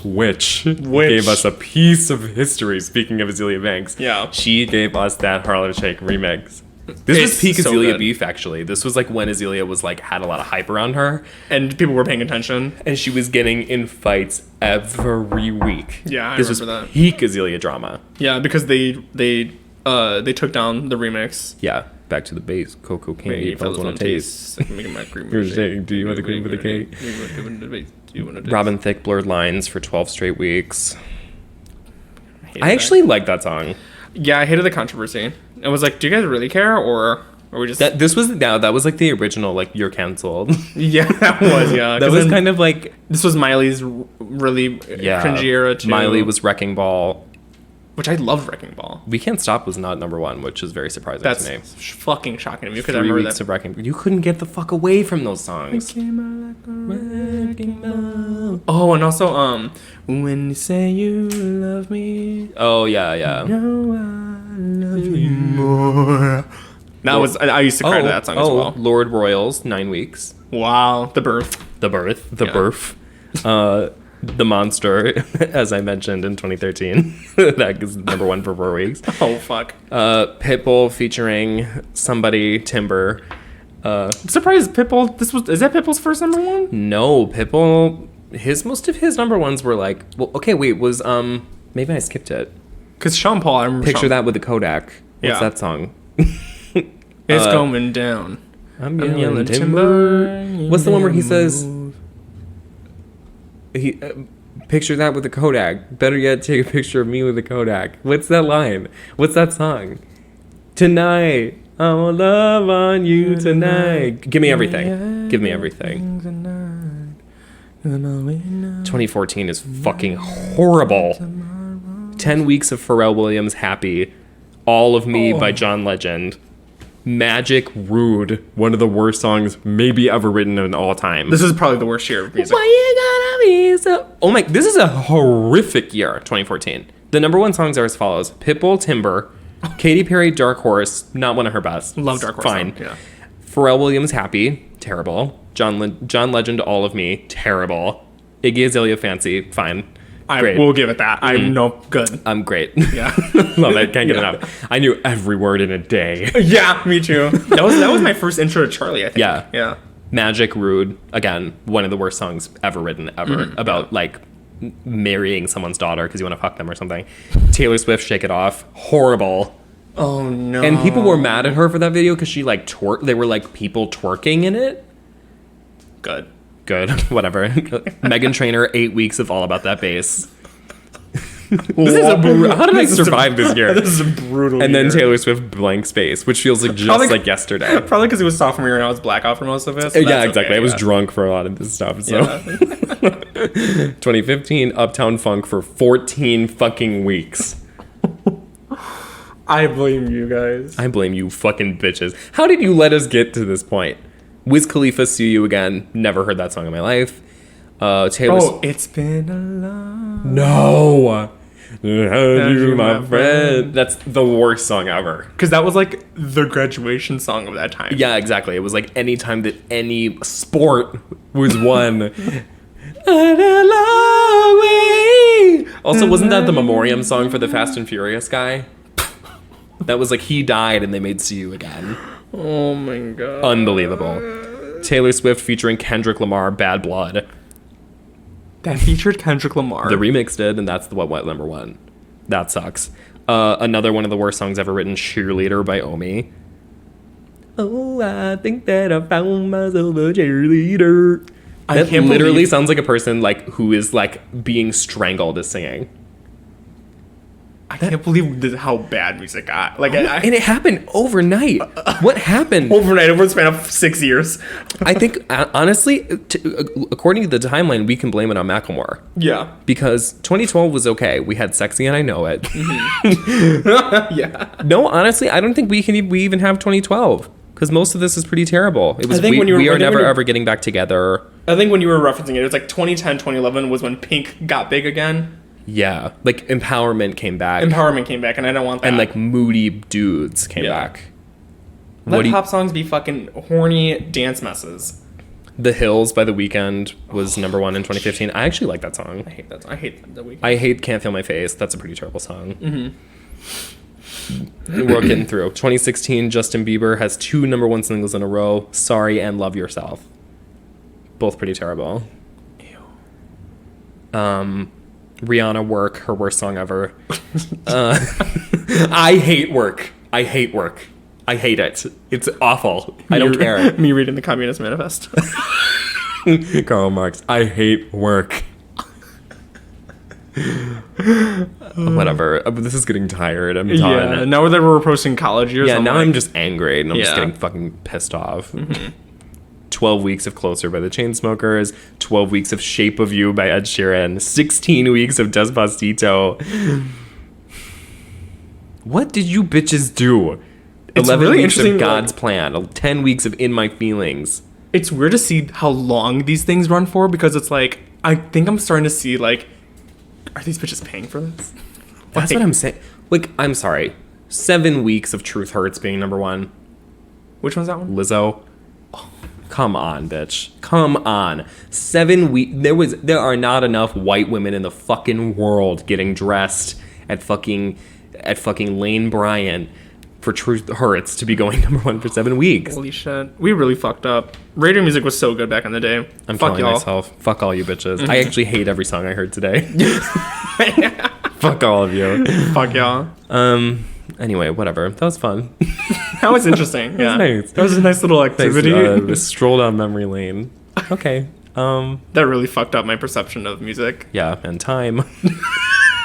Which gave us a piece of history, speaking of Azealia Banks. Yeah. She gave us that Harlem Shake remix. This was It's peak so Azealia good. beef, actually. This was like when Azealia was like, had a lot of hype around her. and people were paying attention. And she was getting in fights every week. Yeah, I this was remember that. peak Azealia drama. Yeah, because they took down the remix. Yeah. Back to the base. Cocoa candy. Hey, Fellas wanna taste. Making my cream. Here's the thing. Do you want the cream with the cake? Robin Thicke, Blurred Lines for 12 straight weeks. I actually like that song. Yeah, I hated the controversy. I was like, do you guys really care, or are we just? That was like the original, like, you're canceled. Yeah, that was yeah. That was kind of like, This was Miley's really yeah. cringy era too. Miley was Wrecking Ball. Which I loved Wrecking Ball. We Can't Stop was not number 1, which is very surprising That's to me. fucking shocking to me because I 3 remember weeks that. of Wrecking Ball. You couldn't get the fuck away from those songs. Oh, and also, when you say you love me, Oh, yeah. no, I love you more. That was, I used to cry to that song as well. Lord Royals, 9 weeks. Wow, The Birth. The Birth. The Monster, as I mentioned in 2013. That is number 1 for 4 weeks. Oh, fuck. Pitbull featuring somebody, Timber. I'm surprised Pitbull, is that Pitbull's first number 1? No, Pitbull, most of his number 1s were like, well, okay, wait, was, maybe I skipped it. Because Sean Paul, I remember Picture That with the Kodak. What's Yeah. that song? It's going down. I'm yelling timber. What's the one where he says, picture that with the Kodak. Better yet, take a picture of me with the Kodak. What's that line? What's that song? Tonight, I will love on you tonight. Give me everything. Give me everything. 2014 is fucking horrible. 10 weeks of Pharrell Williams, Happy. All of Me by John Legend. Magic Rude, one of the worst songs maybe ever written in all time. This is probably the worst year of music. Why you gotta be so... Oh my, this is a horrific year, 2014. The number 1 songs are as follows. Pitbull, Timber. Katy Perry, Dark Horse, not one of her best. Love Dark Horse. Fine. Yeah. Pharrell Williams, Happy, terrible. John Legend, All of Me, terrible. Iggy Azalea, Fancy, fine. I will give it that. I'm no good. I'm great. Yeah. Love it. Can't get enough. I knew every word in a day. Yeah, me too. That was my first intro to Charlie, I think. Yeah. Yeah. Magic Rude, again, one of the worst songs ever written, ever. About, like, marrying someone's daughter because you want to fuck them or something. Taylor Swift, Shake It Off, horrible. Oh, no. And people were mad at her for that video because she, like, they were, like, people twerking in it. Good. Whatever. Meghan Trainor, 8 weeks of All About That Bass. This is a How did I survive this year? This is a brutal And then year. Taylor Swift, Blank Space, which feels like just Probably- like yesterday. Probably because it was sophomore year and I was blackout for most of it. So Yeah, that's exactly. okay, I was yeah. drunk for a lot of this stuff. So Yeah. 2015, Uptown Funk for 14 fucking weeks. I blame you guys. I blame you fucking bitches. How did you let us get to this point? Wiz Khalifa, See You Again. Never heard that song in my life. Taylor It's been a long... No. You, my friend. That's the worst song ever. Because that was like the graduation song of that time. Yeah, exactly. It was like any time that any sport was won. On a long way. Also, wasn't that the memoriam song for the Fast and Furious guy? That was like he died and they made See You Again. Oh my god. Unbelievable. Taylor Swift featuring Kendrick Lamar, Bad Blood. That featured Kendrick Lamar. The remix did, and that's the what number 1. That sucks. Another one of the worst songs ever written, Cheerleader by Omi. Oh, I think that I found myself a cheerleader. That can't literally believe- sounds like a person like who is like being strangled is singing. I can't believe how bad music got. Like, And it happened overnight. What happened? overnight, over the span of 6 years. I think, honestly, according to the timeline, we can blame it on Macklemore. Yeah. Because 2012 was okay. We had Sexy and I Know It. Yeah. No, honestly, I don't think we even have 2012. Because most of this is pretty terrible. It was I think when you were- we I are think never when you- ever getting back together. I think when you were referencing it, it was like 2010, 2011 was when Pink got big again. Yeah, like Empowerment came back. Empowerment came back, and I don't want that. And like moody dudes came Yeah. back. Let do you- pop songs be fucking horny dance messes. The Hills by The Weeknd was number 1 in 2015. I actually like that song. I hate that. I hate the weekend. I hate Can't Feel My Face. That's a pretty terrible song. We're getting through. 2016, Justin Bieber has 2 number 1 singles in a row, Sorry and Love Yourself. Both pretty terrible. Rihanna, Work, her worst song ever. I hate Work. I hate Work. I hate it. It's awful. I don't care. Me reading the Communist Manifest. Karl Marx. I hate Work. Whatever. This is getting tired. I'm done. Yeah. Now that we're approaching college years, Yeah, now I'm like, just angry and I'm just Yeah. getting fucking pissed off. 12 weeks of Closer by the Chainsmokers, 12 weeks of Shape of You by Ed Sheeran, 16 weeks of Despacito. What did you bitches do? It's 11 really weeks interesting, of God's plan. 10 weeks of In My Feelings. It's weird to see how long these things run for, because it's like, I think I'm starting to see, like, are these bitches paying for this? That's what I'm saying. Like, I'm sorry. 7 weeks of Truth Hurts being number one. Which one's that one? Lizzo. Oh, come on, bitch. Come on. 7 weeks. There are not enough white women in the fucking world getting dressed at fucking Lane Bryant for Truth Hurts to be going number one for 7 weeks. Holy shit. We really fucked up. Radio music was so good back in the day. I'm Fuck killing y'all. myself. Fuck all you bitches. I actually hate every song I heard today. Fuck all of you. Fuck y'all. Anyway, whatever. That was fun. That was interesting. Yeah. Nice. That was a nice little activity. Stroll down memory lane. Okay. That really fucked up my perception of music. Yeah, and time.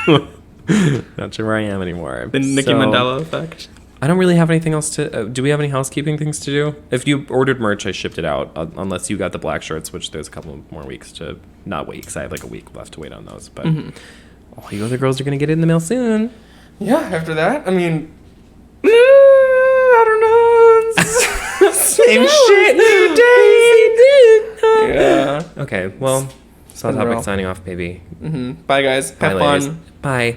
Not sure where I am anymore. The Nicki Mandela effect. I don't really have anything else to... do we have any housekeeping things to do? If you ordered merch, I shipped it out. Unless you got the black shirts, which there's a couple more weeks to... Not weeks. I have like a week left to wait on those. But all you other girls are going to get it in the mail soon. Yeah, after that, I mean... I don't know. Same shit, new day. Yeah. Okay, well... Soft Topic signing off, baby. Bye, guys. Have fun. Ladies. Bye.